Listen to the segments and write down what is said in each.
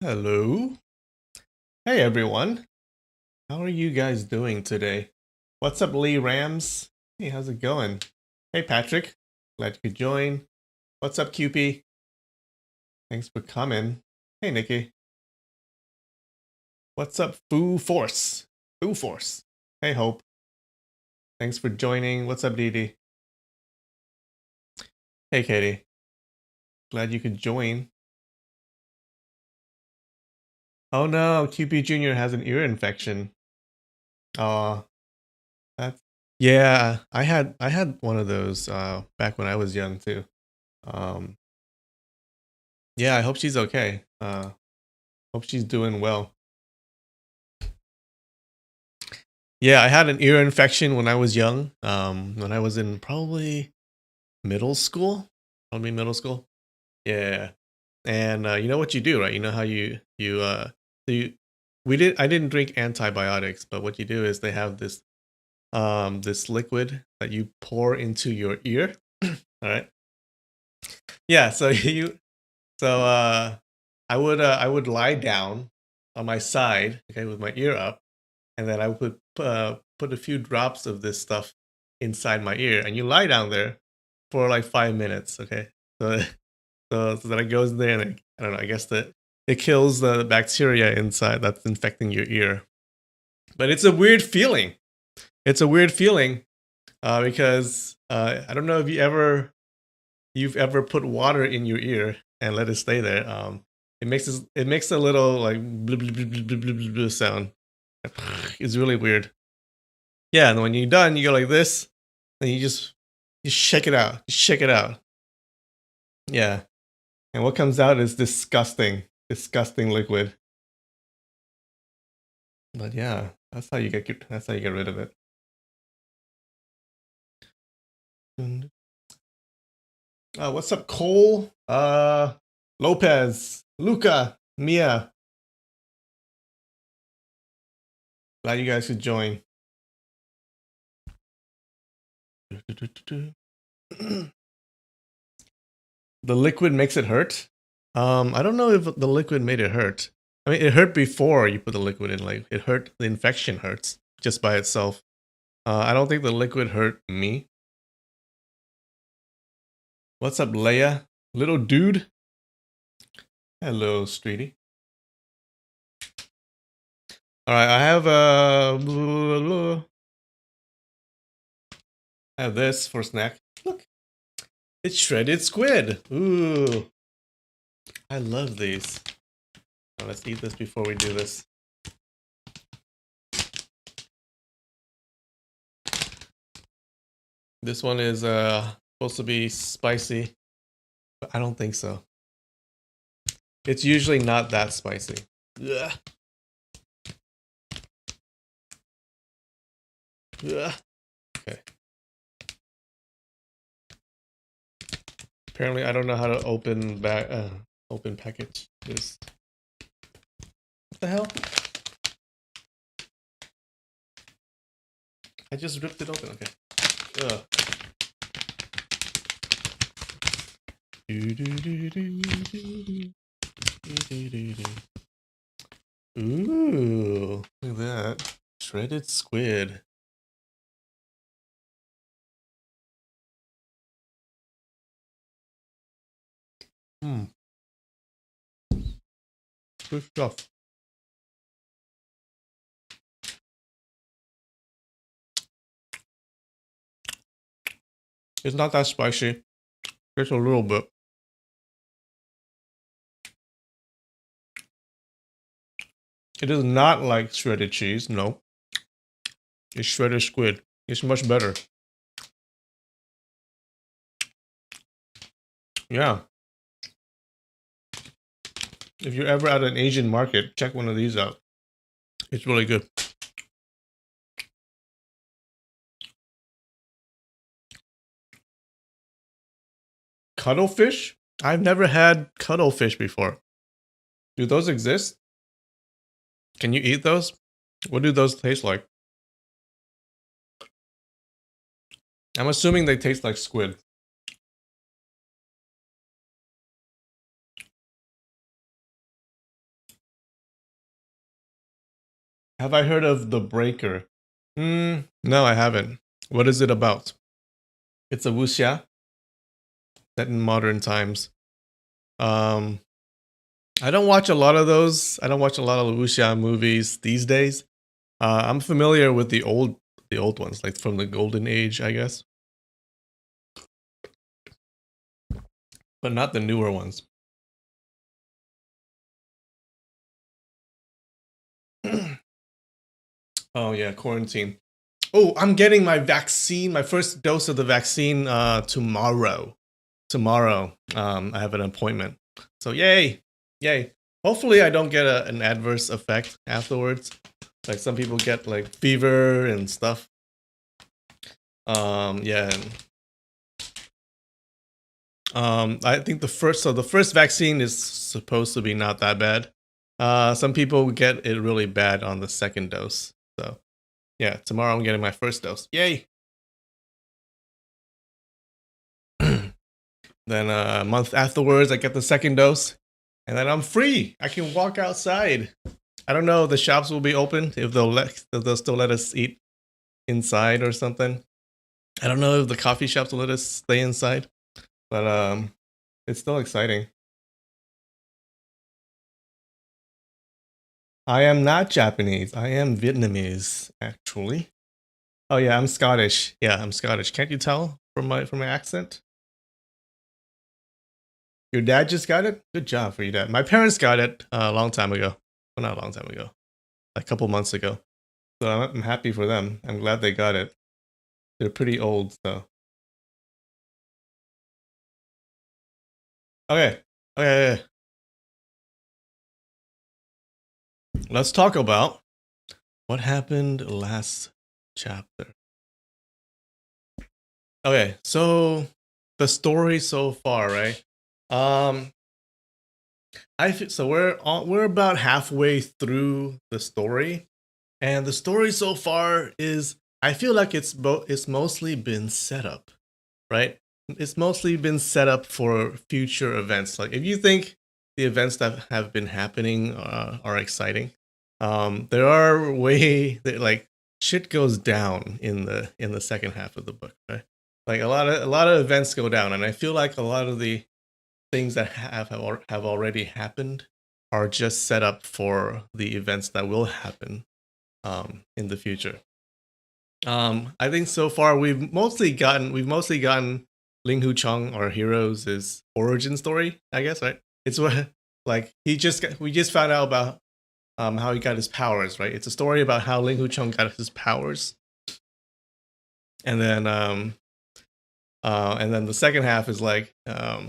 Hello. Hey everyone. How are you guys doing today? What's up, Lee Rams? Hey, how's it going? Hey Patrick. Glad you could join. What's up, QP? Thanks for coming. Hey Nikki. What's up, Foo Force? Foo Force. Hey Hope. Thanks for joining. What's up, Dee Dee? Hey Katie. Glad you could join. Oh no, QP Jr. has an ear infection. Oh, that's yeah. I had one of those back when I was young too. Um Yeah, I hope she's okay. Hope she's doing well. Yeah, I had an ear infection when I was young. When I was in probably middle school, probably middle school. Yeah, and you know what you do, right? You know how you I didn't drink antibiotics, but what you do is they have this liquid that you pour into your ear. All right. Yeah. So I would lie down on my side, okay, with my ear up, and then I would put a few drops of this stuff inside my ear, and you lie down there for like 5 minutes, okay. So so that it goes in there, and I don't know. I guess that it kills the bacteria inside that's infecting your ear. But it's a weird feeling. It's a weird feeling because I don't know if you've ever put water in your ear and let it stay there. It makes a little like blub, blub, blub, blub, blub, blub, blub sound. It's really weird. Yeah, and when you're done, you go like this, and you shake it out. You shake it out. Yeah, and what comes out is disgusting, disgusting liquid. But yeah, that's how you get rid of it. What's up, Cole? Lopez, Luca, Mia. Glad you guys could join. The liquid makes it hurt. I don't know if the liquid made it hurt. I mean, it hurt before you put the liquid in. Like it hurt. The infection hurts just by itself. I don't think the liquid hurt me. What's up, Leia? Little dude. Hello, Streety. All right, I have I have this for snack. Look, it's shredded squid. Ooh, I love these. Now, let's eat this before we do this. This one is supposed to be spicy, but I don't think so. It's usually not that spicy. Ugh. Ugh. Okay. Apparently, I don't know how to open package this. What the hell? I just ripped it open. Okay. Ugh. Ooh, look at that. Shredded squid. Hmm. Good stuff. It's not that spicy. Just a little bit. It is not like shredded cheese. No. It's shredded squid. It's much better. Yeah. If you're ever at an Asian market, check one of these out. It's really good. Cuttlefish? I've never had cuttlefish before. Do those exist? Can you eat those? What do those taste like? I'm assuming they taste like squid. Have I heard of The Breaker? No, I haven't. What is it about? It's a wuxia set in modern times. Um, I don't watch a lot of those. I don't watch a lot of wuxia movies these days. I'm familiar with the old ones, like from the golden age, I guess, but not the newer ones. Oh yeah, quarantine. Oh, I'm getting my vaccine, my first dose of the vaccine tomorrow. Tomorrow, I have an appointment. So yay, yay. Hopefully, I don't get an adverse effect afterwards. Like some people get like fever and stuff. Yeah. I think the first vaccine is supposed to be not that bad. Some people get it really bad on the second dose. So yeah, tomorrow I'm getting my first dose. Yay! Then a month afterwards, I get the second dose, and then I'm free. I can walk outside. I don't know if the shops will be open, if they'll still let us eat inside or something. I don't know if the coffee shops will let us stay inside, but it's still exciting. I am not Japanese. I am Vietnamese, actually. Oh yeah, I'm Scottish. Yeah, I'm Scottish. Can't you tell from my accent? Your dad just got it? Good job for your dad. My parents got it a long time ago. Well, not a long time ago. A couple months ago. So I'm happy for them. I'm glad they got it. They're pretty old, so. Okay. Okay. Let's talk about what happened last chapter. Okay, so the story so far, right? Um, so we're about halfway through the story, and the story so far is I feel like it's mostly been set up, right? It's mostly been set up for future events. Like if you think the events that have been happening are exciting, there are way that like shit goes down in the second half of the book, right? Like a lot of events go down, and I feel like a lot of the things that have already happened are just set up for the events that will happen in the future. I think so far we've mostly gotten Ling Hu Chong, our hero's his origin story, I guess, right? It's what like we just found out about how he got his powers, right? It's a story about how Ling Hu Chong got his powers, and then the second half is like where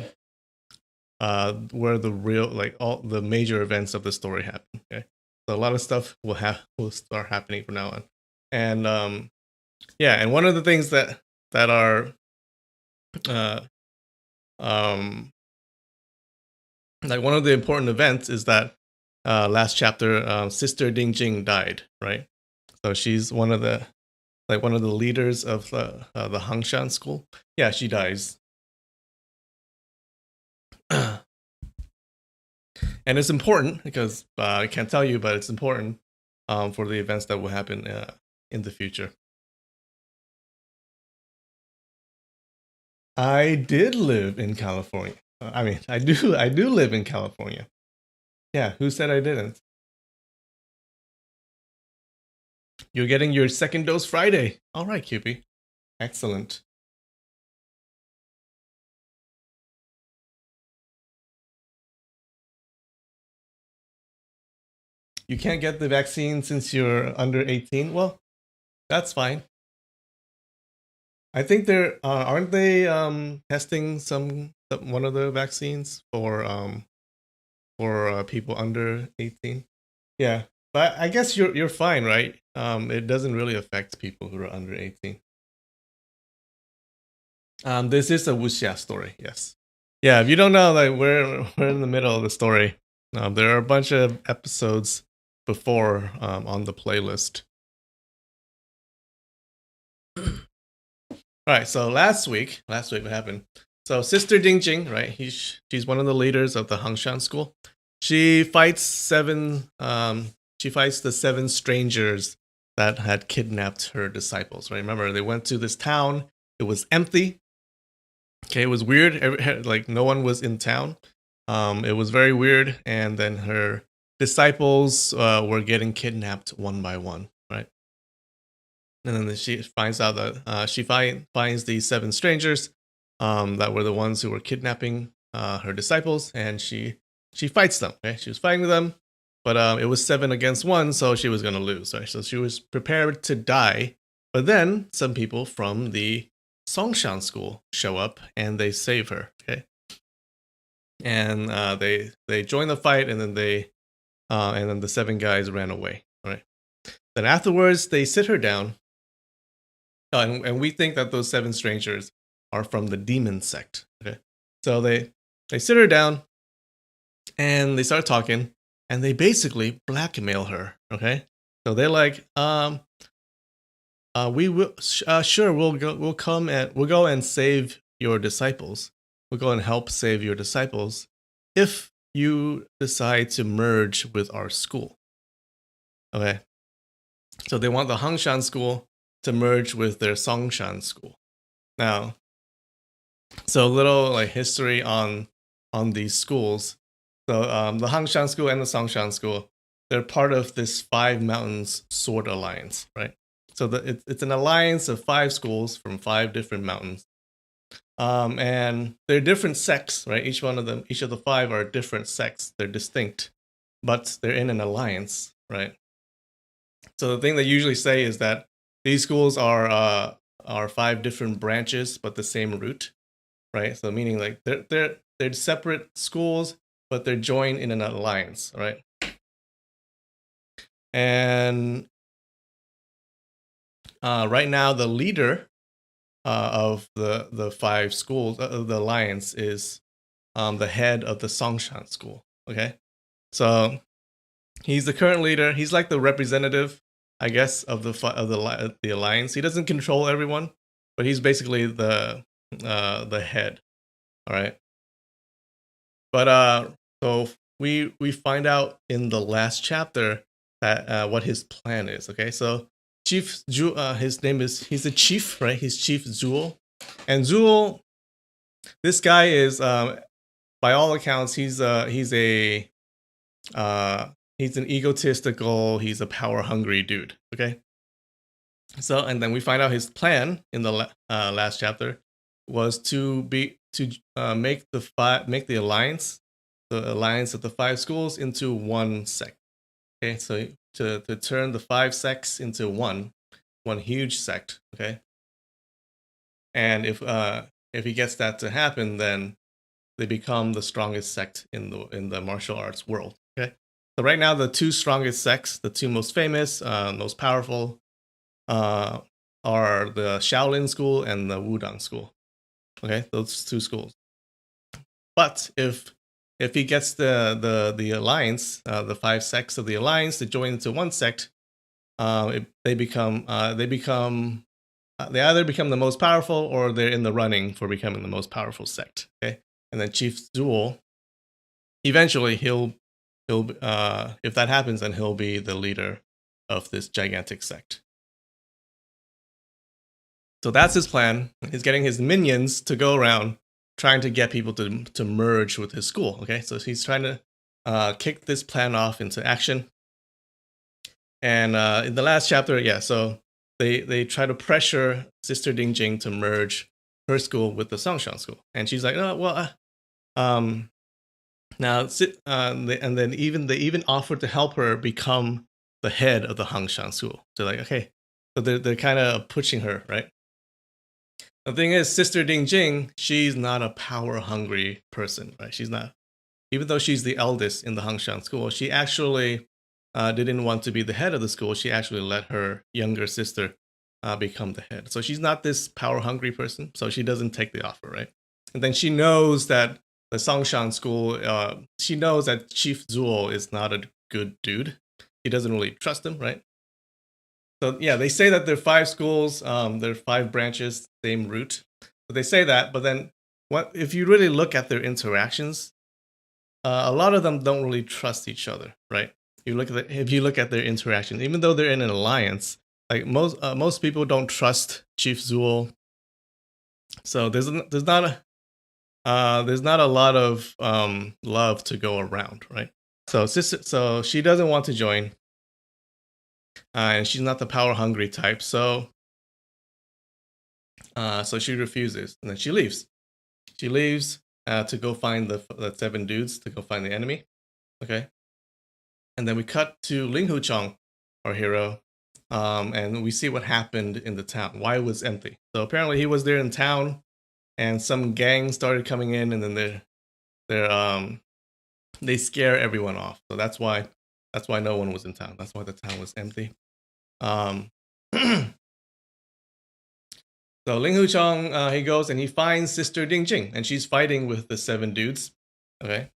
the real like all the major events of the story happen. Okay, so a lot of stuff will start happening from now on, and yeah, and one of the things that are uh, um, like one of the important events is that last chapter, Sister Ding Jing died, right? So she's one of the leaders of the Hangshan school. Yeah, she dies, and it's important because I can't tell you, but it's important for the events that will happen in the future. I did live in California. I mean, I do live in California. Yeah, who said I didn't? You're getting your second dose Friday. All right, QP. Excellent. You can't get the vaccine since you're under 18. Well, that's fine. I think they're aren't they testing one of the vaccines for people under 18. Yeah, but I guess you're fine, right? It doesn't really affect people who are under 18. This is a wuxia story. Yes. Yeah, if you don't know, like we're in the middle of the story. There are a bunch of episodes before on the playlist. All right, so last week what happened? So Sister Ding Jing, right? She's one of the leaders of the Hangshan school. She fights seven She fights the 7 strangers that had kidnapped her disciples. Right? Remember, they went to this town. It was empty. Okay, it was weird. Like no one was in town. It was very weird. And then her disciples were getting kidnapped one by one. Right? And then she finds out that finds these 7 strangers that were the ones who were kidnapping her disciples, and she fights them. Okay, she was fighting them, but it was 7 against 1, so she was gonna lose. Right, so she was prepared to die. But then some people from the Songshan school show up and they save her. Okay, and they join the fight, and then the 7 guys ran away. All right. Then afterwards, they sit her down. And we think that those 7 strangers are from the demon sect. Okay, so they sit her down and they start talking, and they basically blackmail her. Okay, so they're like, we will sure we'll go and save your disciples. We'll go and help save your disciples if you decide to merge with our school. Okay, so they want the Hangshan school to merge with their Songshan school. Now, so a little like history on these schools. So the Hangshan school and the Songshan school, they're part of this 5 mountains sword alliance, right? So it's an alliance of 5 schools from 5 different mountains, and they're different sects, right? Each of the 5 are different sects. They're distinct, but they're in an alliance, right? So the thing they usually say is that these schools are 5 different branches, but the same root, right? So meaning like they're separate schools, but they're joined in an alliance, right? And right now, the leader of the 5 schools of the alliance is the head of the Songshan school. Okay, so he's the current leader. He's like the representative, I guess, of the alliance. He doesn't control everyone, but he's basically the head. All right. But so we find out in the last chapter that what his plan is. Okay, so Chief his name is he's a chief, right? He's Chief Zuo, and Zuo, this guy is by all accounts he's an egotistical, he's a power hungry dude. Okay, so and then we find out his plan in the last chapter was to make the alliance of the 5 schools into one sect. Okay, so to turn the 5 sects into one huge sect. Okay, and if he gets that to happen, then they become the strongest sect in the martial arts world. Okay, so right now the 2 strongest sects, the 2 most famous, most powerful, are the Shaolin school and the Wudang school. Okay, those 2 schools. But if he gets the alliance, the 5 sects of the alliance to join into one sect, they either become the most powerful, or they're in the running for becoming the most powerful sect. Okay, and then Chief Zuo, eventually he'll if that happens, then he'll be the leader of this gigantic sect. So that's his plan. He's getting his minions to go around trying to get people to merge with his school. Okay, so he's trying to kick this plan off into action. And in the last chapter, yeah, so they try to pressure Sister Dingjing to merge her school with the Songshan school, and she's like, "Oh well, now," and then they even offered to help her become the head of the Hangshan school. So like, okay, so they're kind of pushing her, right? The thing is, Sister Dingjing, she's not a power hungry person, right? She's not, even though she's the eldest in the Hangshan school, she actually didn't want to be the head of the school. She actually let her younger sister become the head. So she's not this power hungry person. So she doesn't take the offer, right? And then she knows that the Songshan school, she knows that Chief Zuo is not a good dude. He doesn't really trust him, right? So yeah, they say that there are 5 schools, there are 5 branches, same root. But they say that, but then what if you really look at their interactions, a lot of them don't really trust each other, right? if you look at their interaction, even though they're in an alliance, like most people don't trust Chief Zuul, so there's not a lot of love to go around, right? So she doesn't want to join, and she's not the power hungry type, so she refuses, and then she leaves. She leaves to go find the 7 dudes, to go find the enemy. Okay, and then we cut to Ling Hu Chong, our hero, and we see what happened in the town. Why it was empty. So apparently he was there in town, and some gang started coming in, and then they scare everyone off. So that's why no one was in town. That's why the town was empty. Um, so Ling Hu Chong, he goes and he finds Sister Ding Jing, and she's fighting with the 7 dudes. Okay,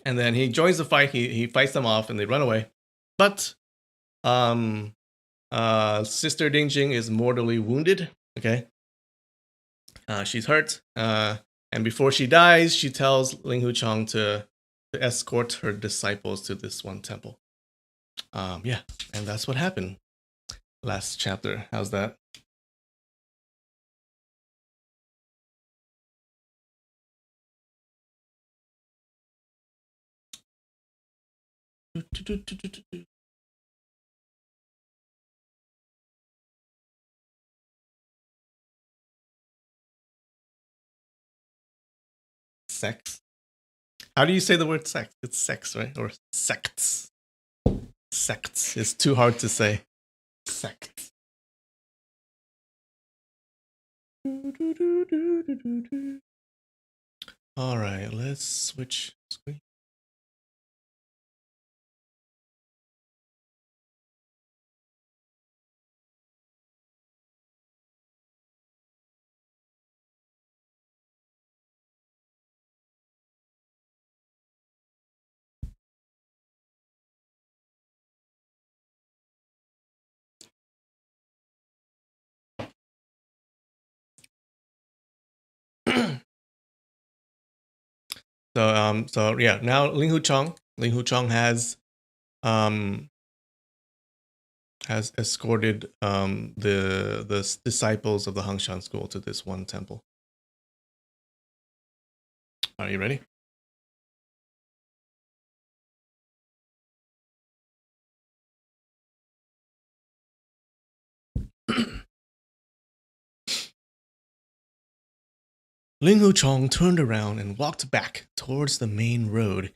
and then he joins the fight. He fights them off, and they run away. But Sister Ding Jing is mortally wounded. Okay, she's hurt. And before she dies, she tells Ling Hu Chong to escort her disciples to this one temple. Yeah, and that's what happened last chapter. How's that? Sex? How do you say the word sex? It's sex, right? Or sects. Sects. It's too hard to say. Sects. All right, let's switch screen. So yeah, now Ling Hu Chong has escorted the disciples of the Hangshan school to this one temple. Are you ready? Ling Hu Chong turned around and walked back towards the main road.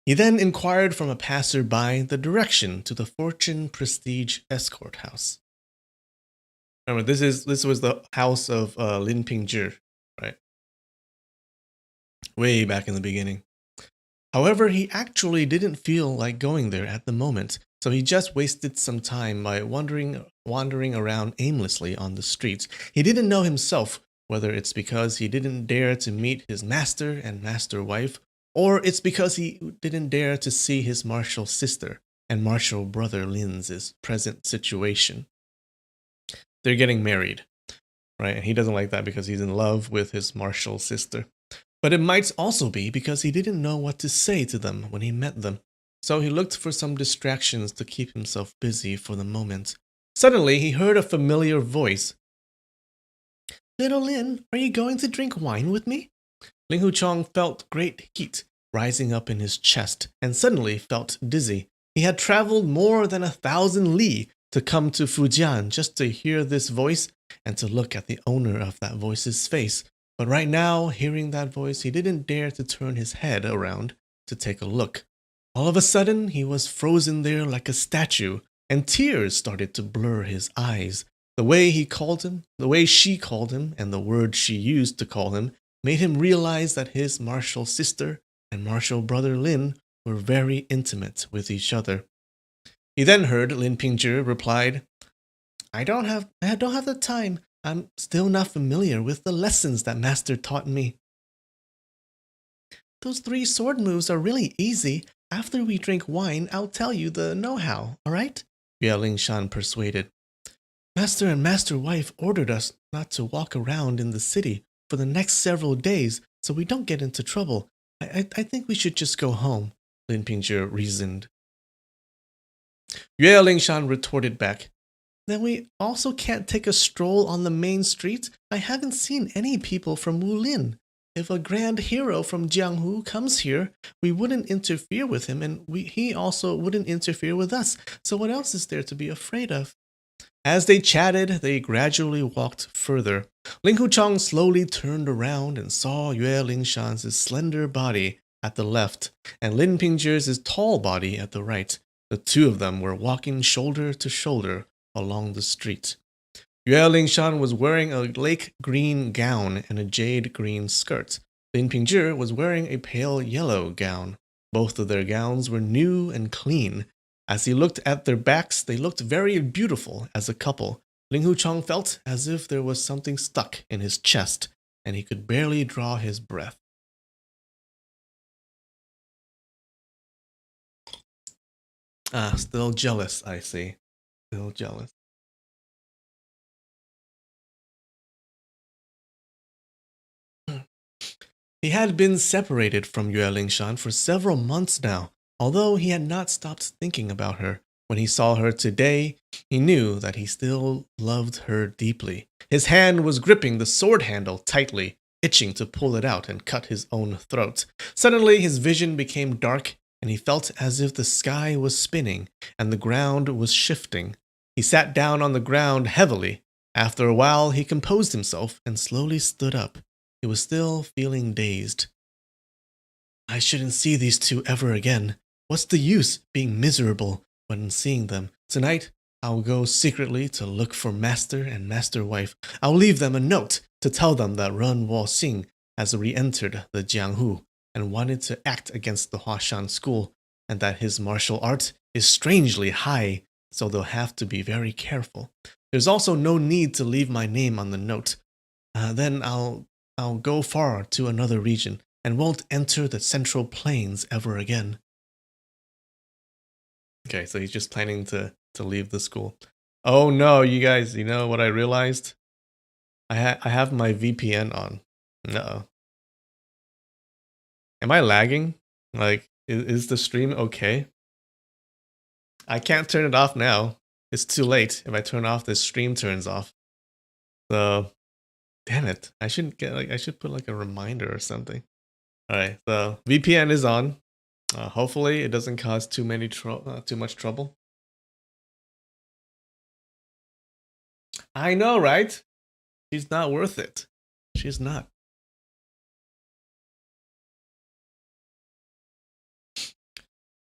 He then inquired from a passerby the direction to the Fortune Prestige Escort House. Remember, this was the house of Lin Pingzhi, right? Way back in the beginning. However, he actually didn't feel like going there at the moment, so he just wasted some time by wandering around aimlessly on the streets. He didn't know himself whether it's because he didn't dare to meet his master and master wife, or it's because he didn't dare to see his martial sister and martial brother Lin's present situation. They're getting married, right? And he doesn't like that because he's in love with his martial sister. But it might also be because he didn't know what to say to them when he met them. So he looked for some distractions to keep himself busy for the moment. Suddenly, he heard a familiar voice. "Little Lin, are you going to drink wine with me?" Ling Hu Chong felt great heat rising up in his chest and suddenly felt dizzy. He had traveled more than 1,000 li to come to Fujian just to hear this voice and to look at the owner of that voice's face. But right now, hearing that voice, he didn't dare to turn his head around to take a look. All of a sudden, he was frozen there like a statue, and tears started to blur his eyes. The way he called him, the way she called him, and the words she used to call him made him realize that his martial sister and martial brother Lin were very intimate with each other. He then heard Lin Pingzhi replied, I don't have the time. I'm still not familiar with the lessons that Master taught me. Those 3 sword moves are really easy. After we drink wine, I'll tell you the know-how, all right? Bia Lingshan persuaded. Master and Master Wife ordered us not to walk around in the city for the next several days so we don't get into trouble. I think we should just go home, Lin Pingzhi reasoned. Yue Lingshan retorted back, then we also can't take a stroll on the main street? I haven't seen any people from Wulin. If a grand hero from Jianghu comes here, we wouldn't interfere with him, and he also wouldn't interfere with us. So what else is there to be afraid of? As they chatted, they gradually walked further. Ling Huchong slowly turned around and saw Yue Lingshan's slender body at the left and Lin Pingzhi's tall body at the right. The two of them were walking shoulder to shoulder along the street. Yue Lingshan was wearing a lake green gown and a jade green skirt. Lin Pingzhi was wearing a pale yellow gown. Both of their gowns were new and clean. As he looked at their backs, they looked very beautiful as a couple. Ling Huchong felt as if there was something stuck in his chest, and he could barely draw his breath. Still jealous, I see. Still jealous. He had been separated from Yue Lingshan for several months now, although he had not stopped thinking about her. When he saw her today, he knew that he still loved her deeply. His hand was gripping the sword handle tightly, itching to pull it out and cut his own throat. Suddenly, his vision became dark, and he felt as if the sky was spinning and the ground was shifting. He sat down on the ground heavily. After a while, he composed himself and slowly stood up. He was still feeling dazed. I shouldn't see these two ever again. What's the use being miserable when seeing them? Tonight, I'll go secretly to look for Master and Master Wife. I'll leave them a note to tell them that Ren Wuxia has re-entered the Jianghu and wanted to act against the Huashan school, and that his martial art is strangely high, so they'll have to be very careful. There's also no need to leave my name on the note. Then I'll go far to another region and won't enter the Central Plains ever again. Okay, so he's just planning to leave the school. Oh no, you guys, you know what I realized? I have my VPN on. Uh-oh. Am I lagging? Like, is the stream okay? I can't turn it off now. It's too late. If I turn off, the stream turns off. So damn it. I should put like a reminder or something. Alright, so VPN is on. Hopefully it doesn't cause too much trouble. I know, right? She's not worth it. She's not.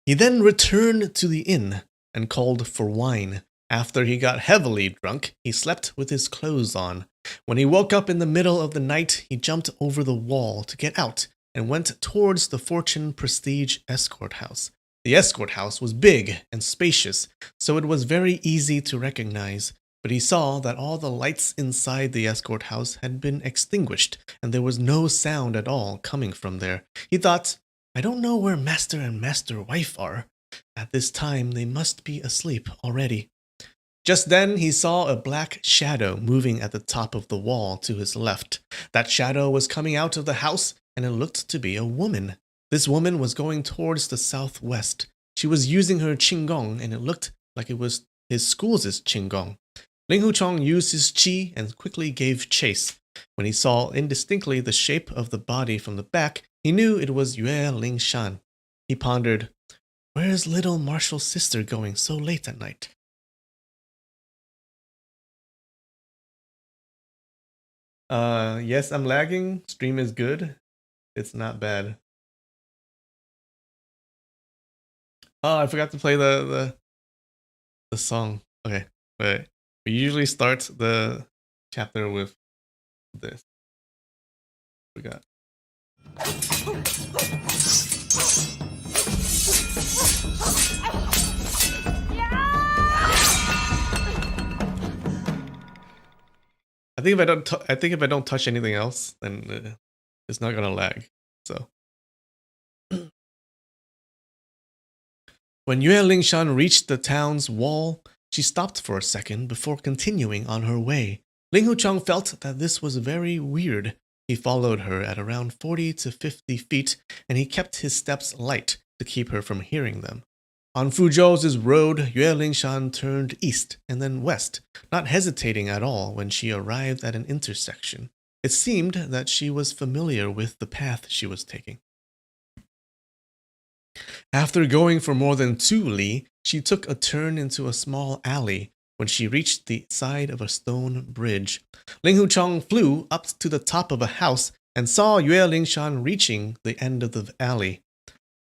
He then returned to the inn and called for wine. After he got heavily drunk, he slept with his clothes on. When he woke up in the middle of the night, he jumped over the wall to get out and went towards the Fortune Prestige escort house. The escort house was big and spacious, so it was very easy to recognize, but he saw that all the lights inside the escort house had been extinguished, and there was no sound at all coming from there. He thought, I don't know where Master and Master Wife are. At this time, they must be asleep already. Just then, he saw a black shadow moving at the top of the wall to his left. That shadow was coming out of the house, and it looked to be a woman. This woman was going towards the southwest. She was using her qinggong, and it looked like it was his school's qinggong. Ling Huchong used his qi and quickly gave chase. When he saw indistinctly the shape of the body from the back, he knew it was Yue Lingshan. He pondered, where is little Marshall's sister going so late at night? Yes, I'm lagging. Stream is good. It's not bad. Oh, I forgot to play the song. Okay, wait. We usually start the chapter with this. We got. I think if I don't touch anything else, then it's not gonna lag. So when Yue Lingshan reached the town's wall, she stopped for a second before continuing on her way. Ling Huchong felt that this was very weird. He followed her at around 40 to 50 feet, and he kept his steps light to keep her from hearing them. On Fuzhou's road, Yue Lingshan turned east and then west, not hesitating at all when she arrived at an intersection. It seemed that she was familiar with the path she was taking. After going for more than 2 li, she took a turn into a small alley. When she reached the side of a stone bridge, Ling Huchong flew up to the top of a house and saw Yue Lingshan reaching the end of the alley.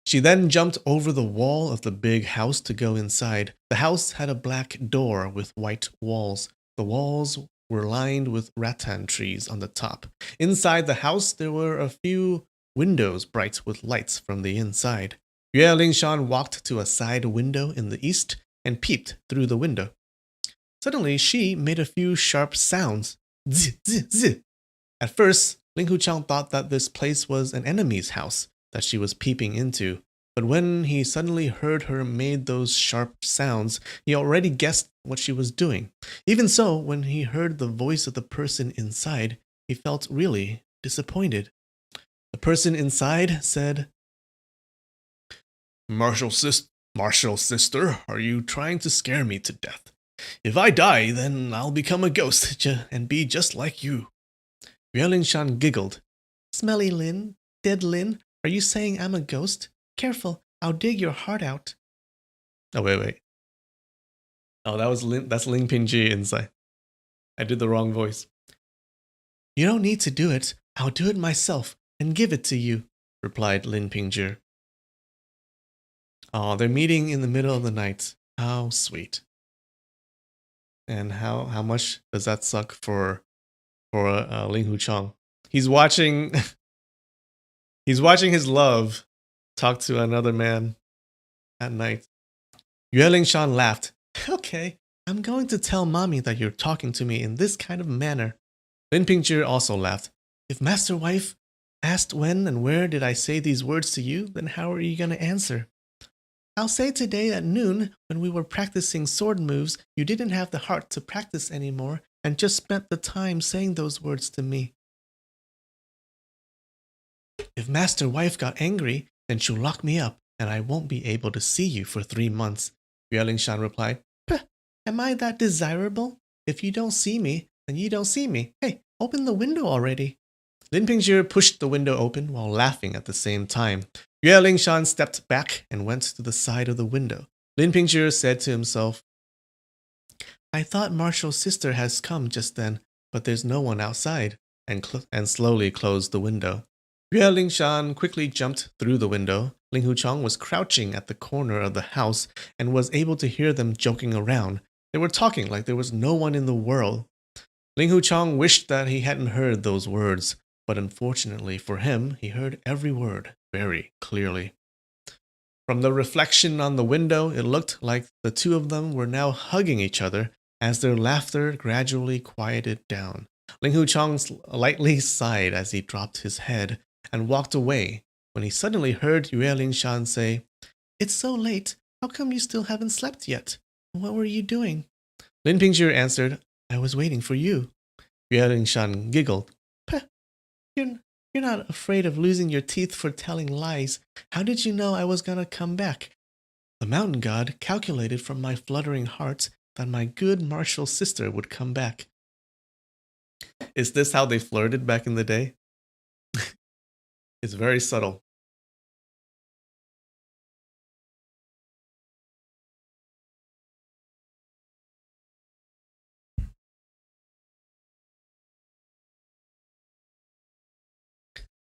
She then jumped over the wall of the big house to go inside. The house had a black door with white walls. The walls were lined with rattan trees on the top. Inside the house, there were a few windows bright with lights from the inside. Yue Lingshan walked to a side window in the east and peeped through the window. Suddenly, she made a few sharp sounds. Zi, zi, zi. At first, Ling Huchang thought that this place was an enemy's house that she was peeping into. But when he suddenly heard her make those sharp sounds, he already guessed what she was doing. Even so, when he heard the voice of the person inside, he felt really disappointed. The person inside said, Marshal sister, are you trying to scare me to death? If I die, then I'll become a ghost and be just like you. Yue Lingshan giggled. Smelly Lin, dead Lin, are you saying I'm a ghost? Careful, I'll dig your heart out. Oh, wait. Oh, that's Ling Pingji inside. I did the wrong voice. You don't need to do it. I'll do it myself and give it to you, replied Lin Pingji. Oh, they're meeting in the middle of the night. How sweet. And how much does that suck for Ling Huchang? He's watching his love talk to another man at night. Yue Lingshan laughed. Okay, I'm going to tell mommy that you're talking to me in this kind of manner. Lin Pingji also laughed. If Master Wife asked when and where did I say these words to you, then how are you going to answer? I'll say today at noon, when we were practicing sword moves, you didn't have the heart to practice anymore and just spent the time saying those words to me. If Master Wife got angry, then she'll lock me up and I won't be able to see you for 3 months. Yue Lingshan replied, am I that desirable? If you don't see me, then you don't see me. Hey, open the window already. Lin Pingji pushed the window open while laughing at the same time. Yue Lingshan stepped back and went to the side of the window. Lin Pingji said to himself, I thought Marshall's sister has come just then, but there's no one outside, and slowly closed the window. Yue Lingshan quickly jumped through the window. Ling Huchang was crouching at the corner of the house and was able to hear them joking around. They were talking like there was no one in the world. Ling Huchang wished that he hadn't heard those words, but unfortunately for him, he heard every word very clearly. From the reflection on the window, it looked like the two of them were now hugging each other as their laughter gradually quieted down. Ling Huchang lightly sighed as he dropped his head and walked away when he suddenly heard Yue Lingshan say, It's so late. How come you still haven't slept yet? What were you doing? Lin Pingji answered, I was waiting for you. Yue Lingshan giggled. You're not afraid of losing your teeth for telling lies. How did you know I was gonna come back? The mountain god calculated from my fluttering heart that my good martial sister would come back. Is this how they flirted back in the day? It's very subtle.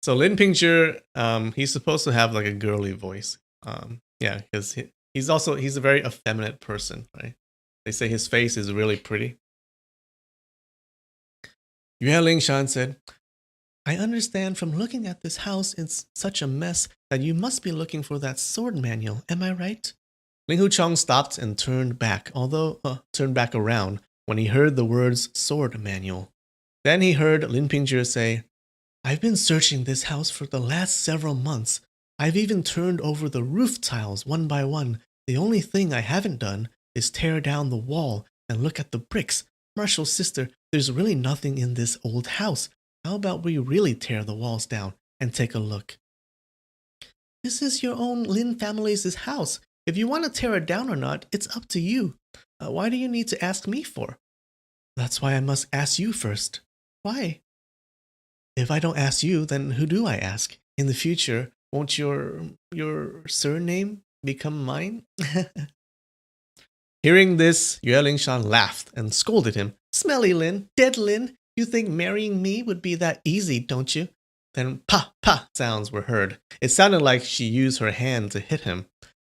So Lin Pingji, he's supposed to have like a girly voice. Yeah, because he's a very effeminate person, right? They say his face is really pretty. Yue Lingshan said, I understand from looking at this house in such a mess that you must be looking for that sword manual, am I right? Ling Huchang stopped and turned back around when he heard the words sword manual. Then he heard Lin Pingji say, I've been searching this house for the last several months. I've even turned over the roof tiles one by one. The only thing I haven't done is tear down the wall and look at the bricks. Marshall's sister, there's really nothing in this old house. How about we really tear the walls down and take a look? This is your own Lin family's house. If you want to tear it down or not, it's up to you. Why do you need to ask me for? That's why I must ask you first. Why? If I don't ask you, then who do I ask? In the future, won't your surname become mine? Hearing this, Yue Lingshan laughed and scolded him. Smelly Lin, dead Lin, you think marrying me would be that easy, don't you? Then pa pa sounds were heard. It sounded like she used her hand to hit him.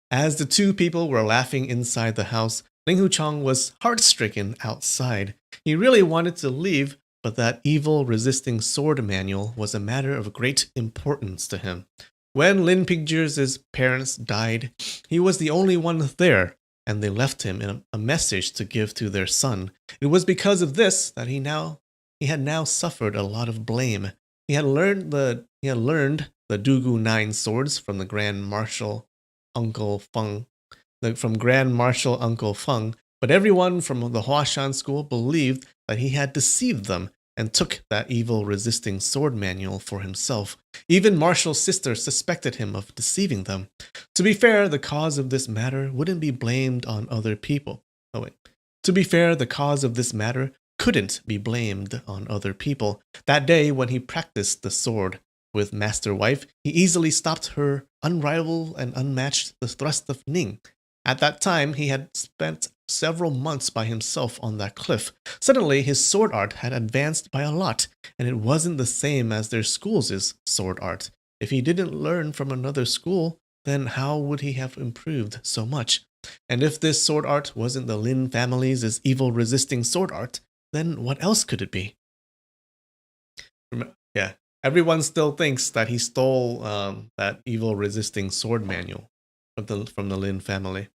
As the two people were laughing inside the house, Ling Huchong was heart-stricken outside. He really wanted to leave, but that evil resisting sword manual was a matter of great importance to him. When Lin Pictures' parents died, he was the only one there, and they left him a message to give to their son. It was because of this that he had now suffered a lot of blame. He had learned the Dugu 9 swords from the Grand Marshal Uncle Feng, but everyone from the Huashan school believed that he had deceived them and took that evil resisting sword manual for himself. Even Marshall's sister suspected him of deceiving them. To be fair, the cause of this matter wouldn't be blamed on other people. To be fair, the cause of this matter couldn't be blamed on other people. That day, when he practiced the sword with Master Wife, he easily stopped her unrivaled and unmatched the thrust of Ning. At that time, he had spent several months by himself on that cliff. Suddenly, his sword art had advanced by a lot, and it wasn't the same as their school's sword art. If he didn't learn from another school, then how would he have improved so much? And if this sword art wasn't the Lin family's evil resisting sword art, then what else could it be? Yeah, everyone still thinks that he stole that evil resisting sword manual from the Lin family.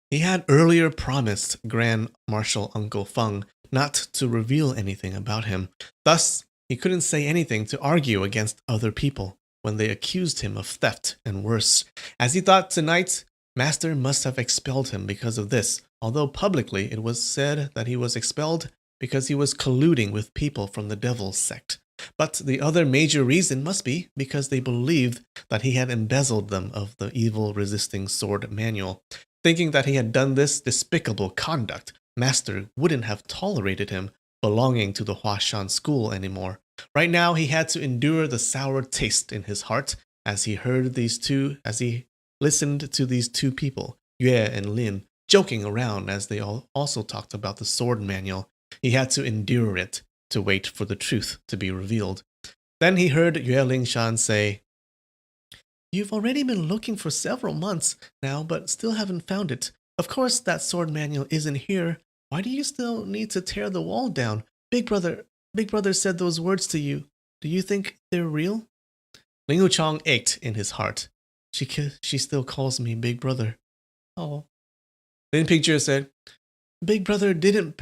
He had earlier promised Grand Marshal Uncle Feng not to reveal anything about him. Thus, he couldn't say anything to argue against other people when they accused him of theft and worse. As he thought tonight, Master must have expelled him because of this, although publicly it was said that he was expelled because he was colluding with people from the Devil's sect. But the other major reason must be because they believed that he had embezzled them of the evil resisting sword manual. Thinking that he had done this despicable conduct, Master wouldn't have tolerated him belonging to the Huashan school anymore. Right now, he had to endure the sour taste in his heart as he listened to these two people, Yue and Lin, joking around as they all also talked about the sword manual. He had to endure it to wait for the truth to be revealed. Then he heard Yue Lingshan say, You've already been looking for several months now, but still haven't found it. Of course, that sword manual isn't here. Why do you still need to tear the wall down? Big brother said those words to you. Do you think they're real? Ling Wuchong ached in his heart. She still calls me Big Brother. Oh. Lin Picture said, Big Brother did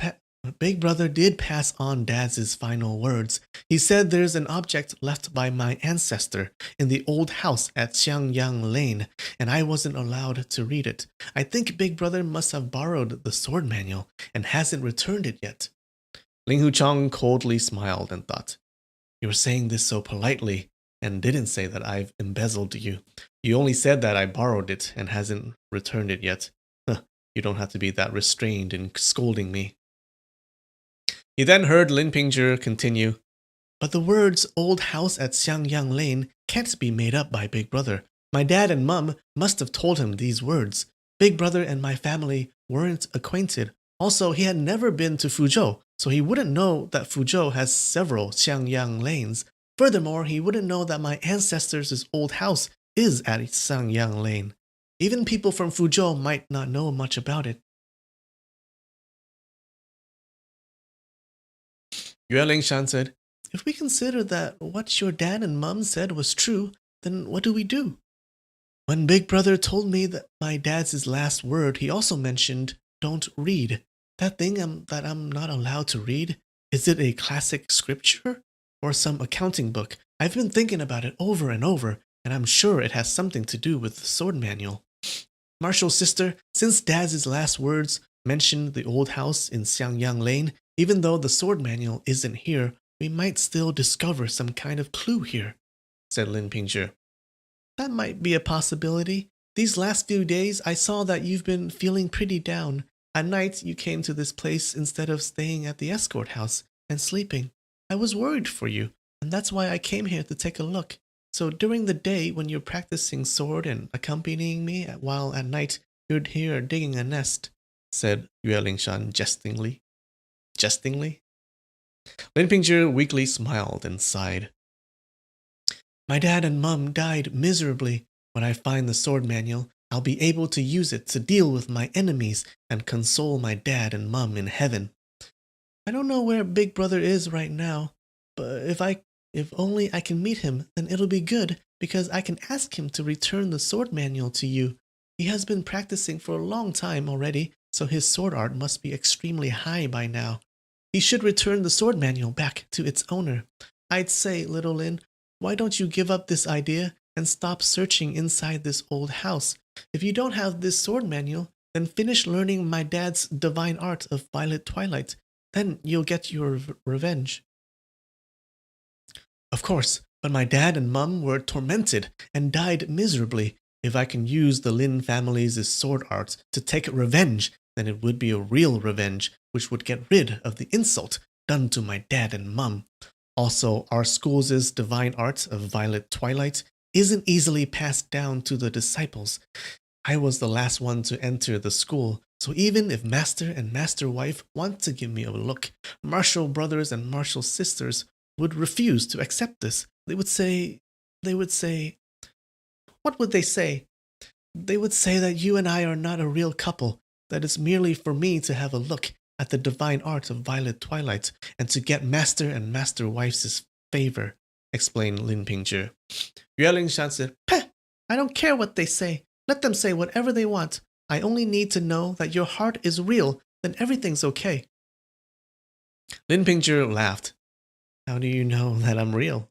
pass on Dad's final words. He said there's an object left by my ancestor in the old house at Xiangyang Lane, and I wasn't allowed to read it. I think Big Brother must have borrowed the sword manual and hasn't returned it yet. Ling Huchong coldly smiled and thought, You were saying this so politely and didn't say that I've embezzled you. You only said that I borrowed it and hasn't returned it yet. You don't have to be that restrained in scolding me. He then heard Lin Pingzhi continue, But the words old house at Xiangyang Lane can't be made up by Big Brother. My dad and mum must have told him these words. Big Brother and my family weren't acquainted. Also, he had never been to Fuzhou, so he wouldn't know that Fuzhou has several Xiangyang Lanes. Furthermore, he wouldn't know that my ancestors' old house is at Xiangyang Lane. Even people from Fuzhou might not know much about it. Yue Lingshan said, If we consider that what your dad and mum said was true, then what do we do? When Big Brother told me that my dad's last word, he also mentioned, don't read. That thing that I'm not allowed to read, is it a classic scripture or some accounting book? I've been thinking about it over and over. and I'm sure it has something to do with the sword manual. Martial sister, since Dad's last words mentioned the old house in Xiangyang Lane, even though the sword manual isn't here, we might still discover some kind of clue here, said Lin Pingzhi. That might be a possibility. These last few days, I saw that you've been feeling pretty down. At night, you came to this place instead of staying at the escort house and sleeping. I was worried for you, and that's why I came here to take a look. So during the day, when you're practicing sword and accompanying me, while at night you're here digging a nest, said Yue Lingshan jestingly. Jestingly? Lin Pingzhi weakly smiled and sighed. My dad and mum died miserably. When I find the sword manual, I'll be able to use it to deal with my enemies and console my dad and mum in heaven. I don't know where Big Brother is right now, but if only I can meet him, then it'll be good, because I can ask him to return the sword manual to you. He has been practicing for a long time already, so his sword art must be extremely high by now. He should return the sword manual back to its owner. I'd say, little Lin, why don't you give up this idea and stop searching inside this old house? If you don't have this sword manual, then finish learning my dad's divine art of Violet Twilight. Then you'll get your revenge. Of course, but my dad and mum were tormented and died miserably. If I can use the Lin family's sword art to take revenge, then it would be a real revenge, which would get rid of the insult done to my dad and mum. Also, our school's divine art of Violet Twilight isn't easily passed down to the disciples. I was the last one to enter the school, so even if Master and Master Wife want to give me a look, martial brothers and martial sisters would refuse to accept this. They would say, what would they say? They would say that you and I are not a real couple, that it's merely for me to have a look at the divine art of Violet Twilight and to get Master and Master Wife's favor, explained Lin Pingzhi. Yue Lingshan said, Peh! I don't care what they say. Let them say whatever they want. I only need to know that your heart is real, then everything's okay. Lin Pingzhi laughed. How do you know that I'm real?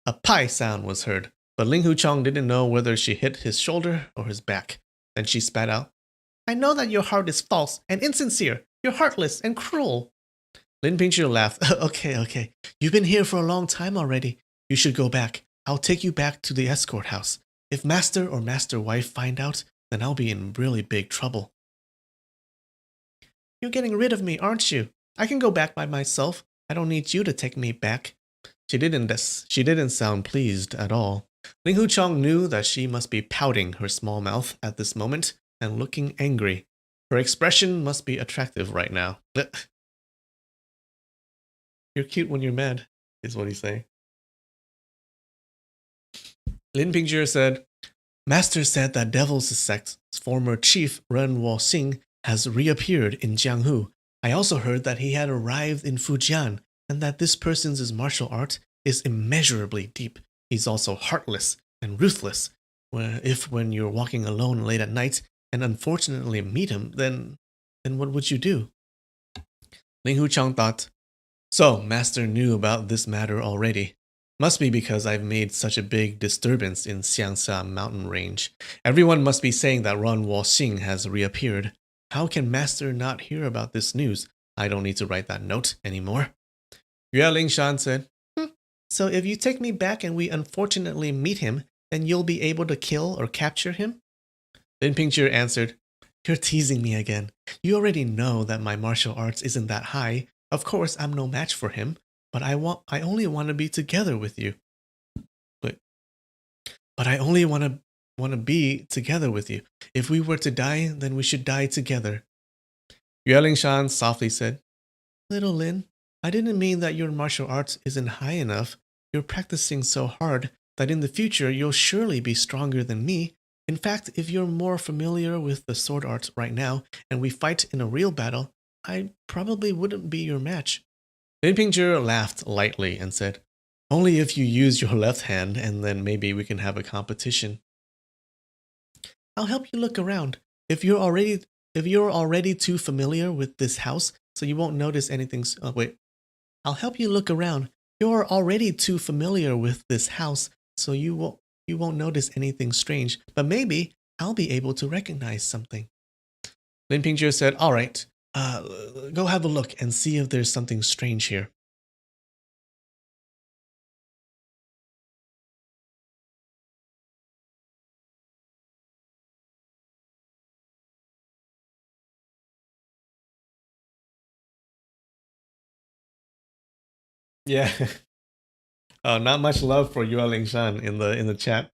A pie sound was heard, but Ling Huchong didn't know whether she hit his shoulder or his back. Then she spat out, I know that your heart is false and insincere. You're heartless and cruel. Lin Pingzhi laughed. Okay. You've been here for a long time already. You should go back. I'll take you back to the escort house. If Master or Master Wife find out, then I'll be in really big trouble. You're getting rid of me, aren't you? I can go back by myself. I don't need you to take me back. She didn't sound pleased at all. Ling Huchong knew that she must be pouting her small mouth at this moment and looking angry. Her expression must be attractive right now. You're cute when you're mad, is what he's saying. Lin Pingzhi said, Master said that Devil's Sect's former chief, Ren Wuxia, has reappeared in Jianghu. I also heard that he had arrived in Fujian, and that this person's martial art is immeasurably deep. He's also heartless and ruthless. When you're walking alone late at night and unfortunately meet him, then what would you do? Ling Huchong thought, so Master knew about this matter already. Must be because I've made such a big disturbance in Xiangsa mountain range. Everyone must be saying that Ren Wuxia has reappeared. How can Master not hear about this news? I don't need to write that note anymore. Yue Lingshan said, So if you take me back and we unfortunately meet him, then you'll be able to kill or capture him? Lin Pingzhi answered, You're teasing me again. You already know that my martial arts isn't that high. Of course, I'm no match for him, but I only want to be together with you. But I only want to be together with you. If we were to die, then we should die together. Yue Lingshan softly said, Little Lin, I didn't mean that your martial arts isn't high enough. You're practicing so hard that in the future you'll surely be stronger than me. In fact, if you're more familiar with the sword art right now and we fight in a real battle, I probably wouldn't be your match. Lin Pingzhi laughed lightly and said, Only if you use your left hand, and then maybe we can have a competition. I'll help you look around. If you're already too familiar with this house, so you won't notice anything. I'll help you look around. You're already too familiar with this house, so you you won't notice anything strange, but maybe I'll be able to recognize something. Lin Pingzhi said, all right, go have a look and see if there's something strange here. Yeah. Not much love for Yue Lingshan in the chat.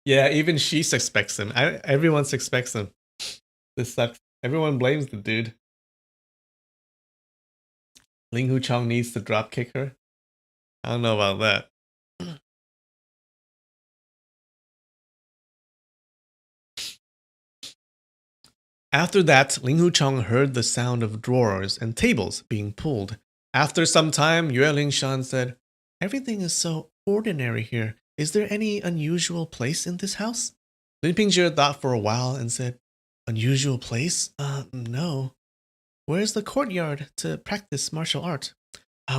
Yeah, even she suspects him. Everyone suspects him. This sucks. Everyone blames the dude. Ling Huchong needs to drop kick her. I don't know about that. After that, Ling Huchong heard the sound of drawers and tables being pulled. After some time, Yue Lingshan said, everything is so ordinary here. Is there any unusual place in this house? Lin Pingzhi thought for a while and said, unusual place? No. Where's the courtyard to practice martial art?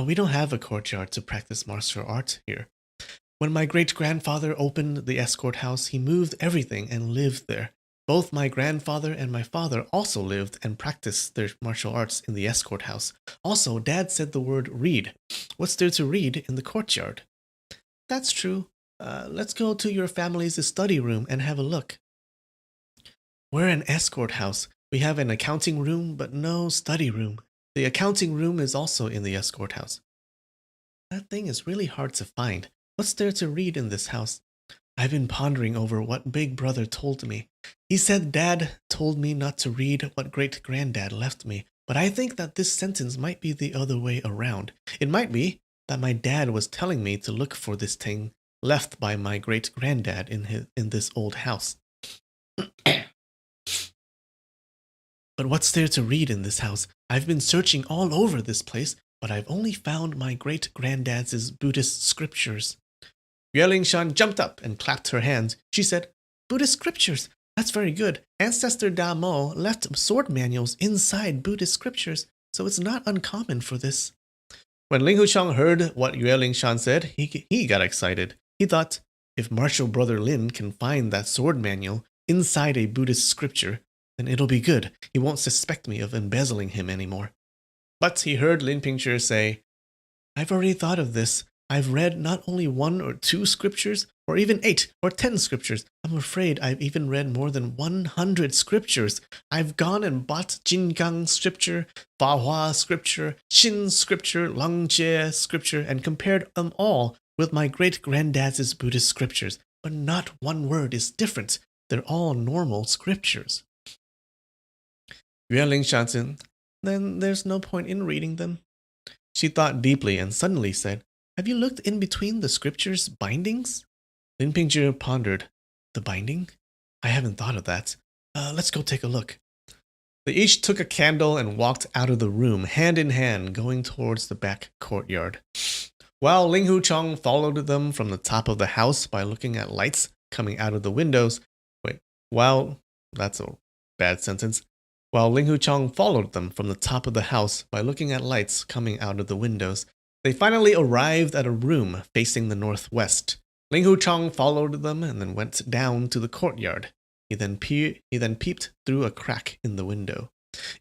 We don't have a courtyard to practice martial art here. When my great-grandfather opened the escort house, he moved everything and lived there. Both my grandfather and my father also lived and practiced their martial arts in the escort house. Also, Dad said the word read. What's there to read in the courtyard? That's true. Let's go to your family's study room and have a look. We're an escort house. We have an accounting room, but no study room. The accounting room is also in the escort house. That thing is really hard to find. What's there to read in this house? I've been pondering over what Big Brother told me. He said Dad told me not to read what Great-Granddad left me, but I think that this sentence might be the other way around. It might be that my dad was telling me to look for this thing left by my Great-Granddad in this old house. But what's there to read in this house? I've been searching all over this place, but I've only found my great-granddad's Buddhist scriptures. Yue Lingshan jumped up and clapped her hands. She said, Buddhist scriptures? That's very good. Ancestor Da Mo left sword manuals inside Buddhist scriptures, so it's not uncommon for this. When Ling Huchong heard what Yue Lingshan said, he got excited. He thought, if martial brother Lin can find that sword manual inside a Buddhist scripture, then it'll be good. He won't suspect me of embezzling him anymore. But he heard Lin Pingzhi say, I've already thought of this. I've read not only 1 or 2 scriptures, or even 8 or 10 scriptures. I'm afraid I've even read more than 100 scriptures. I've gone and bought Jingang scripture, Bahua scripture, Xin scripture, Langjie scripture, and compared them all with my great-granddad's Buddhist scriptures. But not one word is different. They're all normal scriptures. Yue Lingshan said, then there's no point in reading them. She thought deeply and suddenly said, have you looked in between the scriptures' bindings? Lin Pingzhi pondered. The binding? I haven't thought of that. Let's go take a look. They each took a candle and walked out of the room, hand in hand, going towards the back courtyard. While Ling Huchong followed them from the top of the house by looking at lights coming out of the windows. That's a bad sentence. While Ling Huchong followed them from the top of the house by looking at lights coming out of the windows, they finally arrived at a room facing the northwest. Ling Huchong followed them and then went down to the courtyard. He then peeped through a crack in the window.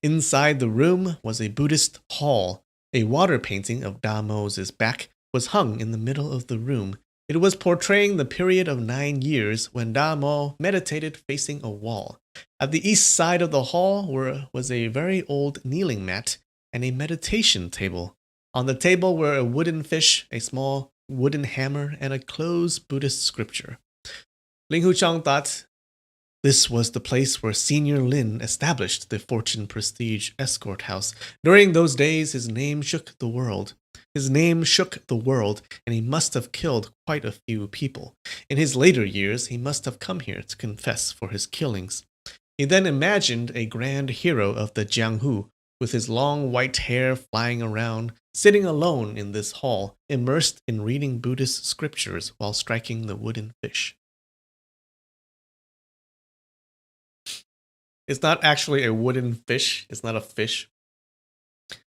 Inside the room was a Buddhist hall. A water painting of Da Mo's back was hung in the middle of the room. It was portraying the period of 9 years when Da Mo meditated facing a wall. At the east side of the hall was a very old kneeling mat and a meditation table. On the table were a wooden fish, a small wooden hammer, and a closed Buddhist scripture. Ling Huchong thought this was the place where Senior Lin established the Fortune Prestige Escort House. During those days, his name shook the world. And he must have killed quite a few people. In his later years, he must have come here to confess for his killings. He then imagined a grand hero of the Jianghu, with his long white hair flying around, sitting alone in this hall, immersed in reading Buddhist scriptures while striking the wooden fish. It's not actually a wooden fish. It's not a fish.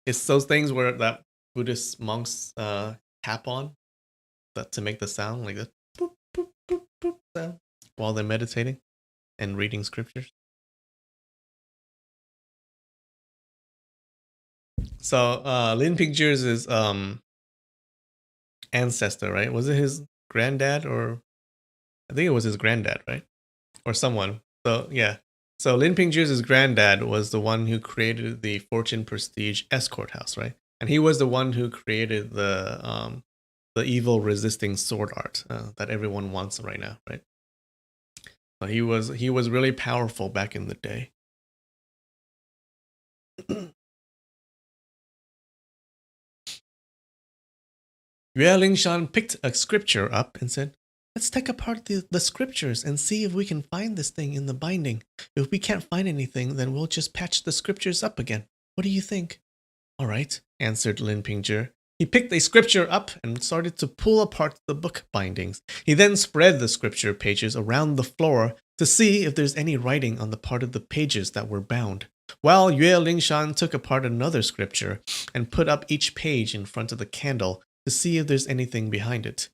It's those things that Buddhist monks tap on to make the sound like that. Boop, sound? while they're meditating and reading scriptures. So Lin Pictures is ancestor, right? Was it his granddad, or I think it was his granddad, right? Or someone. So yeah. So Lin Pingju's granddad was the one who created the Fortune Prestige Escort House, right? And he was the one who created the evil resisting sword art that everyone wants right now, right? So he was really powerful back in the day. Yue Lingshan picked a scripture up and said, "Let's take apart the scriptures and see if we can find this thing in the binding. If we can't find anything, then we'll just patch the scriptures up again. What do you think?" "All right," answered Lin Pingzhi. He picked a scripture up and started to pull apart the book bindings. He then spread the scripture pages around the floor to see if there's any writing on the part of the pages that were bound. While Yue Lingshan took apart another scripture and put up each page in front of the candle to see if there's anything behind it.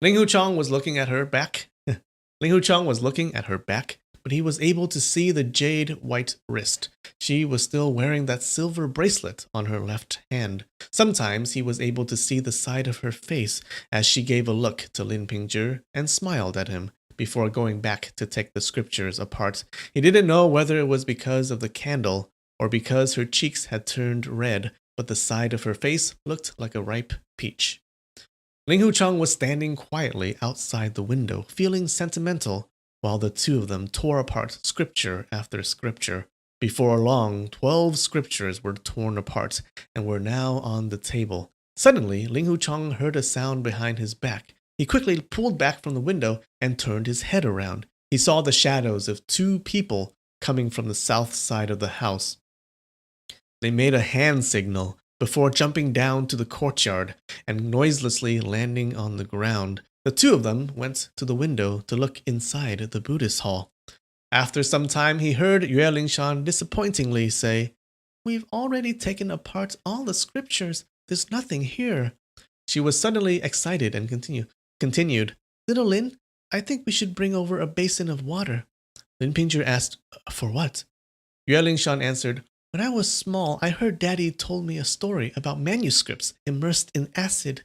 Ling Huchong was looking at her back. Ling Huchong was looking at her back, but he was able to see the jade white wrist. She was still wearing that silver bracelet on her left hand. Sometimes he was able to see the side of her face as she gave a look to Lin Pingzhi and smiled at him before going back to take the scriptures apart. He didn't know whether it was because of the candle or because her cheeks had turned red, but the side of her face looked like a ripe peach. Ling Huchong was standing quietly outside the window, feeling sentimental, while the two of them tore apart scripture after scripture. Before long, 12 scriptures were torn apart and were now on the table. Suddenly, Ling Huchong heard a sound behind his back. He quickly pulled back from the window and turned his head around. He saw the shadows of two people coming from the south side of the house. They made a hand signal before jumping down to the courtyard and noiselessly landing on the ground. The two of them went to the window to look inside the Buddhist hall. After some time, he heard Yue Lingshan disappointingly say, "We've already taken apart all the scriptures. There's nothing here." She was suddenly excited and continued, "Little Lin, I think we should bring over a basin of water." Lin Pingzhi asked, "For what?" Yue Lingshan answered, "When I was small, I heard Daddy told me a story about manuscripts immersed in acid.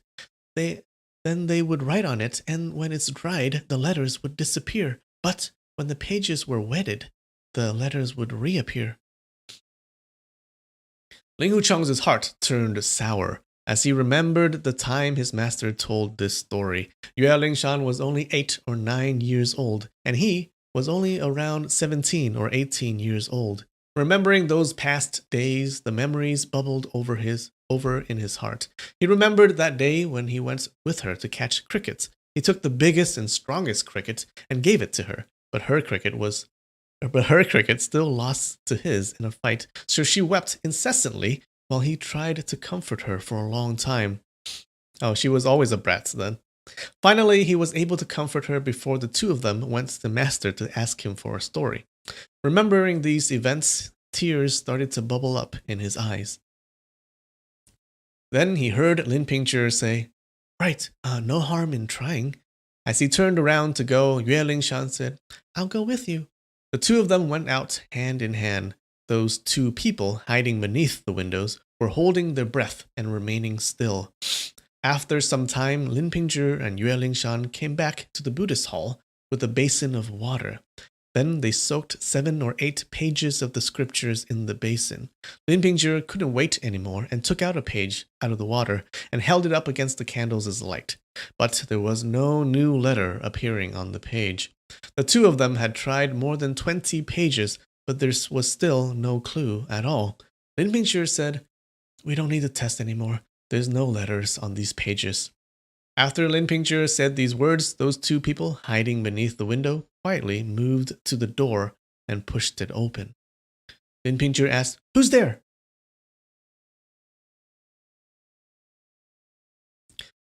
Then they would write on it, and when it's dried, the letters would disappear. But when the pages were wetted, the letters would reappear." Ling Huchong's heart turned sour as he remembered the time his master told this story. Yue Lingshan was only 8 or 9 years old, and he was only around 17 or 18 years old. Remembering those past days, the memories bubbled over in his heart. He remembered that day when he went with her to catch crickets. He took the biggest and strongest cricket and gave it to her, but her cricket still lost to his in a fight, so she wept incessantly while he tried to comfort her for a long time. Oh, she was always a brat then. Finally, he was able to comfort her before the two of them went to the master to ask him for a story. Remembering these events, tears started to bubble up in his eyes. Then he heard Lin Pingzhi say, "Right, no harm in trying." As he turned around to go, Yue Lingshan said, "I'll go with you." The two of them went out hand in hand. Those two people hiding beneath the windows were holding their breath and remaining still. After some time, Lin Pingzhi and Yue Lingshan came back to the Buddhist hall with a basin of water. Then they soaked 7 or 8 pages of the scriptures in the basin. Lin Pingzhi couldn't wait anymore and took out a page out of the water and held it up against the candles as light. But there was no new letter appearing on the page. The two of them had tried more than 20 pages, but there was still no clue at all. Lin Pingzhi said, "We don't need to test anymore. There's no letters on these pages." After Lin Pingzhi said these words, those two people hiding beneath the window quietly moved to the door and pushed it open. Lin Pingzhi asked, "Who's there?"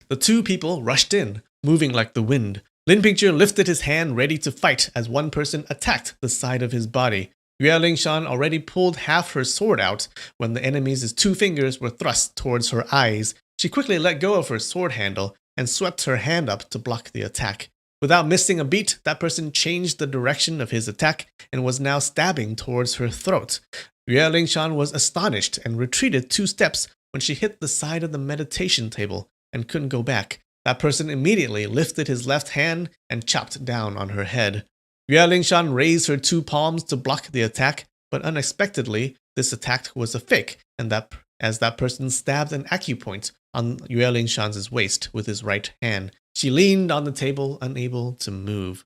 The two people rushed in, moving like the wind. Lin Pingzhi lifted his hand ready to fight as one person attacked the side of his body. Yue Lingshan already pulled half her sword out when the enemy's 2 fingers were thrust towards her eyes. She quickly let go of her sword handle and swept her hand up to block the attack. Without missing a beat, that person changed the direction of his attack and was now stabbing towards her throat. Yue Lingshan was astonished and retreated 2 steps when she hit the side of the meditation table and couldn't go back. That person immediately lifted his left hand and chopped down on her head. Yue Lingshan raised her 2 palms to block the attack, but unexpectedly, this attack was a fake, and as that person stabbed an acupoint on Yue Lingshan's waist with his right hand. She leaned on the table, unable to move.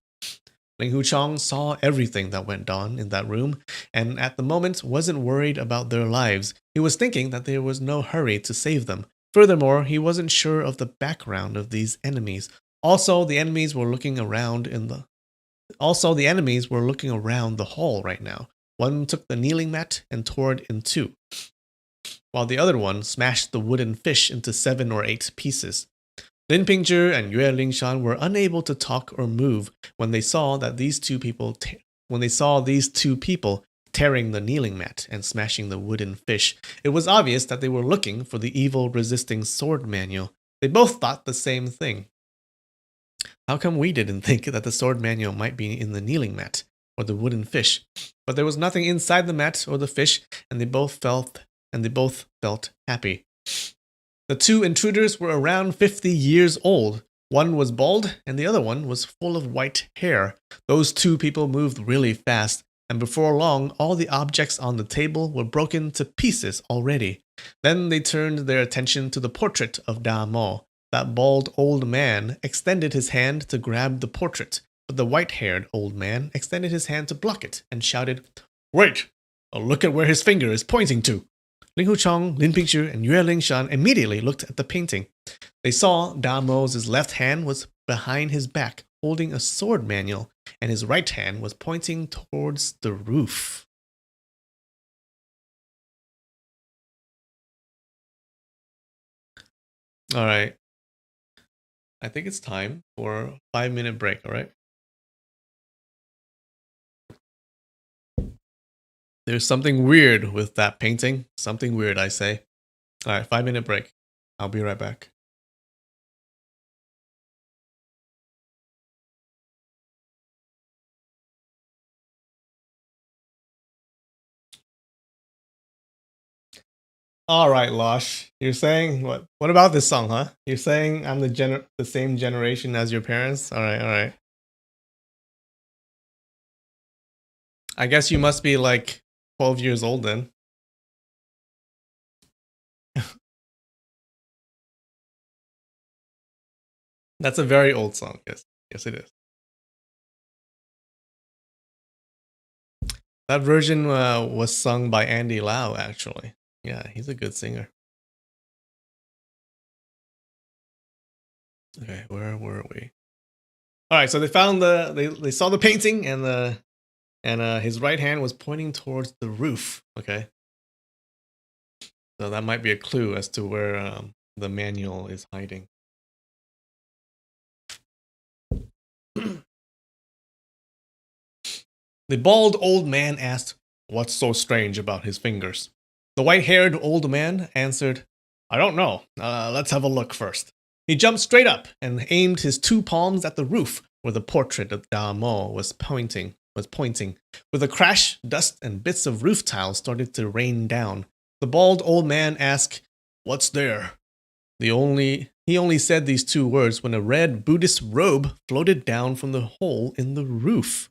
Ling Huchong saw everything that went on in that room, and at the moment wasn't worried about their lives. He was thinking that there was no hurry to save them. Furthermore, he wasn't sure of the background of these enemies. Also, the enemies were looking around the hall right now. One took the kneeling mat and tore it in 2, while the other one smashed the wooden fish into 7 or 8 pieces. Lin Pingzhi and Yue Lingshan were unable to talk or move when they saw these two people tearing the kneeling mat and smashing the wooden fish. It was obvious that they were looking for the evil resisting sword manual. They both thought the same thing. How come we didn't think that the sword manual might be in the kneeling mat or the wooden fish? But there was nothing inside the mat or the fish, and they both felt happy. The 2 intruders were around 50 years old. One was bald, and the other one was full of white hair. Those 2 people moved really fast, and before long, all the objects on the table were broken to pieces already. Then they turned their attention to the portrait of Da Mo. That bald old man extended his hand to grab the portrait, but the white-haired old man extended his hand to block it and shouted, "Wait! Look at where his finger is pointing to!" Ling Huchong, Lin Pingzhi, and Yue Lingshan immediately looked at the painting. They saw Da Mo's left hand was behind his back, holding a sword manual, and his right hand was pointing towards the roof. All right. I think it's time for a 5-minute break, all right? There's something weird with that painting. Something weird, I say. All right, 5-minute break. I'll be right back. All right, Losh. You're saying what? What about this song, huh? You're saying I'm the same generation as your parents? All right, all right. I guess you must be like 12 years old then. That's a very old song. Yes. Yes, it is. That version was sung by Andy Lau, actually. Yeah, he's a good singer. Okay, where were we? All right, so they found they saw the painting, and his right hand was pointing towards the roof. Okay, so that might be a clue as to where the manual is hiding. The bald old man asked, "What's so strange about his fingers?" The white-haired old man answered, "I don't know. Let's have a look first." He jumped straight up and aimed his 2 palms at the roof where the portrait of Da Mo was pointing. With a crash, dust and bits of roof tiles started to rain down. The bald old man asked, "What's there?" He only said these 2 words when a red Buddhist robe floated down from the hole in the roof.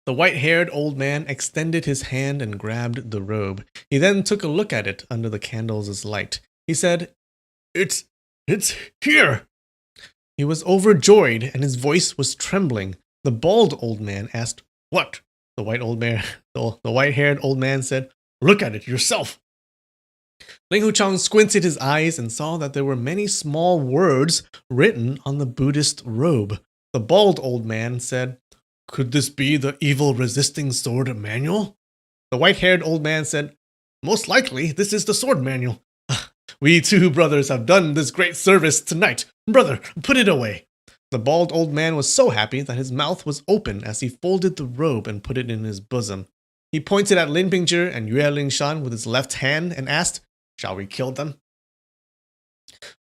The white-haired old man extended his hand and grabbed the robe. He then took a look at it under the candles' light. He said, It's here!" He was overjoyed and his voice was trembling. The bald old man asked, "What?" The white-haired old man said, "Look at it yourself." Ling Huchong squinted his eyes and saw that there were many small words written on the Buddhist robe. The bald old man said, "Could this be the evil resisting sword manual?" The white-haired old man said, "Most likely this is the sword manual. We 2 brothers have done this great service tonight. Brother, put it away." The bald old man was so happy that his mouth was open as he folded the robe and put it in his bosom. He pointed at Lin Pingzhi and Yue Lingshan with his left hand and asked, "Shall we kill them?"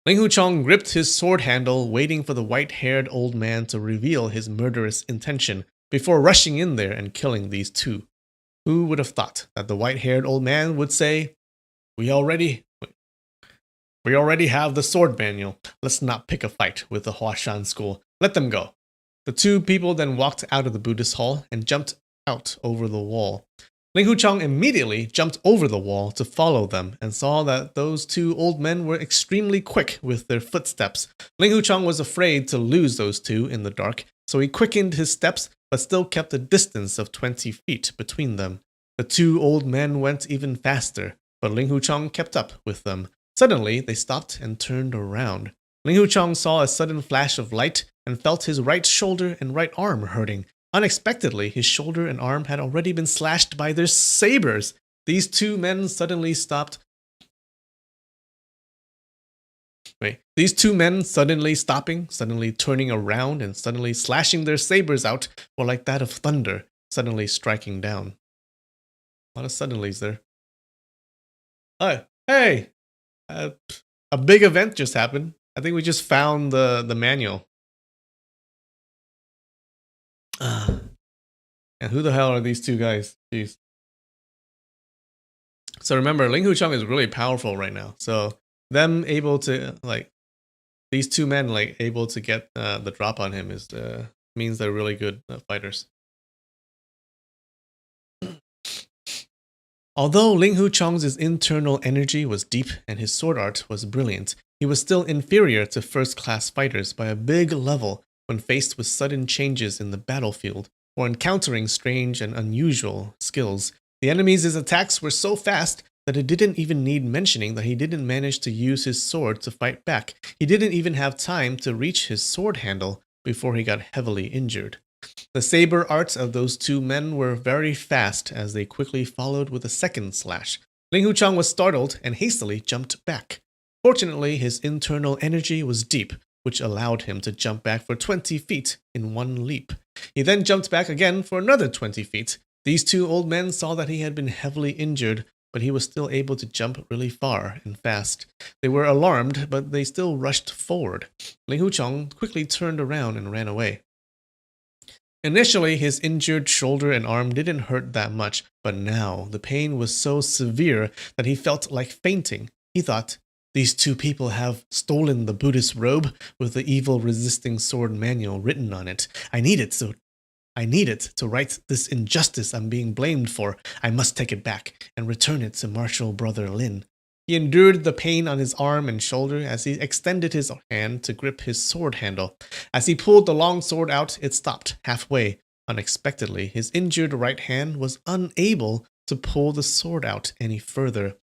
Ling Huchong gripped his sword handle, waiting for the white-haired old man to reveal his murderous intention before rushing in there and killing these two. Who would have thought that the white-haired old man would say, We already have the sword manual. Let's not pick a fight with the Huashan school. Let them go. The two people then walked out of the Buddhist hall and jumped out over the wall. Ling Huchong immediately jumped over the wall to follow them and saw that those two old men were extremely quick with their footsteps. Ling Huchong was afraid to lose those two in the dark, so he quickened his steps but still kept a distance of 20 feet between them. The two old men went even faster, but Ling Huchong kept up with them. Suddenly, they stopped and turned around. Ling Huchong saw a sudden flash of light and felt his right shoulder and right arm hurting. Unexpectedly, his shoulder and arm had already been slashed by their sabers. These two men suddenly stopped. These two men suddenly stopping, suddenly turning around, and suddenly slashing their sabers out were like that of thunder, suddenly striking down. A lot of suddenlies there. Oh, hey! A big event just happened. I think we just found the manual. And who the hell are these two guys? Jeez. So remember, Ling Huchong is really powerful right now. So them able to these two men able to get the drop on him is means they're really good fighters. Although Ling Huchong's internal energy was deep and his sword art was brilliant, he was still inferior to first-class fighters by a big level when faced with sudden changes in the battlefield or encountering strange and unusual skills. The enemy's attacks were so fast that it didn't even need mentioning that he didn't manage to use his sword to fight back. He didn't even have time to reach his sword handle before he got heavily injured. The saber arts of those two men were very fast as they quickly followed with a second slash. Ling Huchong was startled and hastily jumped back. Fortunately, his internal energy was deep, which allowed him to jump back for 20 feet in one leap. He then jumped back again for another 20 feet. These two old men saw that he had been heavily injured, but he was still able to jump really far and fast. They were alarmed, but they still rushed forward. Ling Huchong quickly turned around and ran away. Initially, his injured shoulder and arm didn't hurt that much, but now the pain was so severe that he felt like fainting. He thought, these two people have stolen the Buddhist robe with the evil resisting sword manual written on it. I need it to right this injustice I'm being blamed for. I must take it back and return it to Martial Brother Lin. He endured the pain on his arm and shoulder as he extended his hand to grip his sword handle. As he pulled the long sword out, it stopped halfway. Unexpectedly, his injured right hand was unable to pull the sword out any further.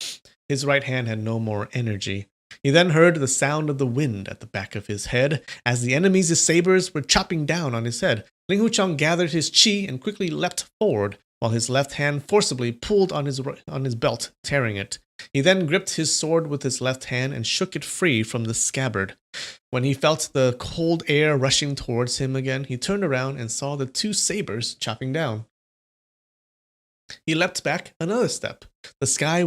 His right hand had no more energy. He then heard the sound of the wind at the back of his head as the enemy's sabers were chopping down on his head. Ling Huchong gathered his chi and quickly leapt forward, while his left hand forcibly pulled on his belt, tearing it. He then gripped his sword with his left hand and shook it free from the scabbard. When he felt the cold air rushing towards him again, he turned around and saw the two sabers chopping down. He leapt back another step. The sky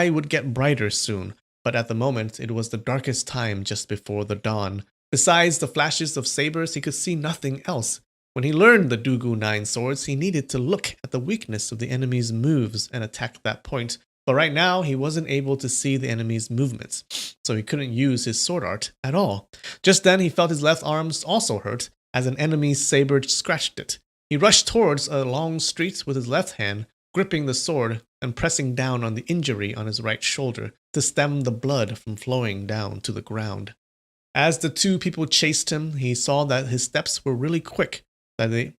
would get brighter soon, but at the moment it was the darkest time just before the dawn. Besides the flashes of sabers, he could see nothing else. When he learned the Dugu 9 swords, he needed to look at the weakness of the enemy's moves and attack that point. But right now, he wasn't able to see the enemy's movements, so he couldn't use his sword art at all. Just then, he felt his left arm also hurt as an enemy's saber scratched it. He rushed towards a long street with his left hand, gripping the sword and pressing down on the injury on his right shoulder to stem the blood from flowing down to the ground. As the two people chased him, he saw that his steps were really quick. They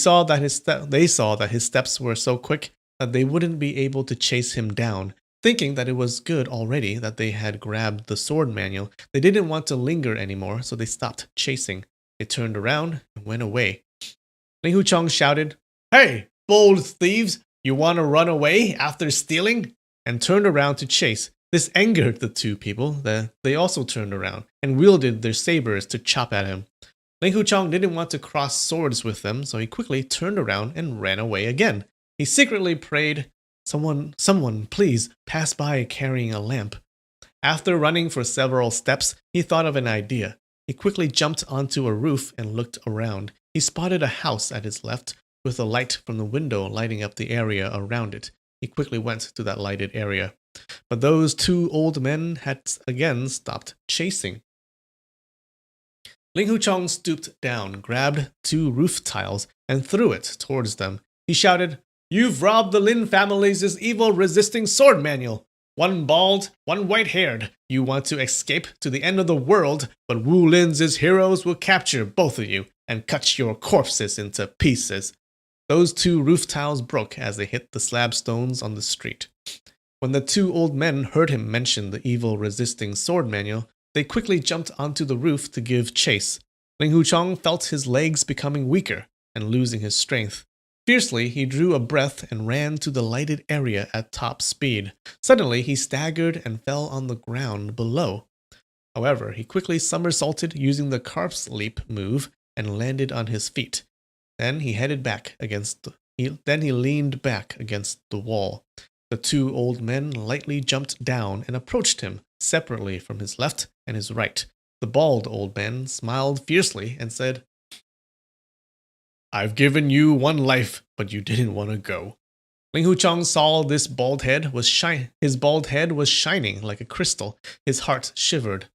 saw that his steps were so quick that they wouldn't be able to chase him down. Thinking that it was good already that they had grabbed the sword manual, they didn't want to linger anymore, so they stopped chasing. They turned around and went away. Ling Huchong shouted, "Hey, bold thieves, you want to run away after stealing?" and turned around to chase. This angered the two people. They also turned around and wielded their sabers to chop at him. Ling Huchong didn't want to cross swords with them, so he quickly turned around and ran away again. He secretly prayed, Someone, please, pass by carrying a lamp. After running for several steps, he thought of an idea. He quickly jumped onto a roof and looked around. He spotted a house at his left, with a light from the window lighting up the area around it. He quickly went to that lighted area. But those two old men had again stopped chasing. Ling Huchong stooped down, grabbed two roof tiles, and threw it towards them. He shouted, "You've robbed the Lin family's evil resisting sword manual. One bald, one white-haired. You want to escape to the end of the world, but Wu Lin's heroes will capture both of you and cut your corpses into pieces." Those two roof tiles broke as they hit the slab stones on the street. When the two old men heard him mention the evil resisting sword manual, they quickly jumped onto the roof to give chase. Ling Huchong felt his legs becoming weaker and losing his strength. Fiercely, he drew a breath and ran to the lighted area at top speed. Suddenly, he staggered and fell on the ground below. However, he quickly somersaulted using the calf's leap move and landed on his feet. Then he leaned back against the wall. The two old men lightly jumped down and approached him separately from his left and his right. The bald old man smiled fiercely and said, "I've given you one life, but you didn't want to go." Ling Huchong saw his bald head was shining like a crystal. His heart shivered.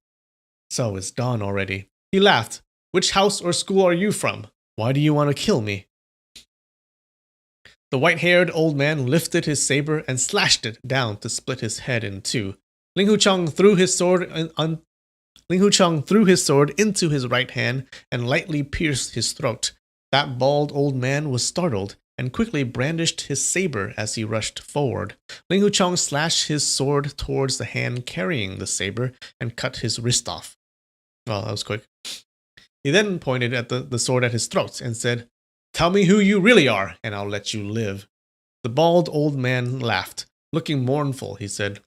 So it's dawn already. He laughed. "Which house or school are you from? Why do you want to kill me?" The white-haired old man lifted his saber and slashed it down to split his head in two. Ling Huchong threw his sword into his right hand and lightly pierced his throat. That bald old man was startled and quickly brandished his saber as he rushed forward. Ling Huchong slashed his sword towards the hand carrying the saber and cut his wrist off. Well, that was quick. He then pointed at the sword at his throat and said, "Tell me who you really are, and I'll let you live." The bald old man laughed. Looking mournful, he said,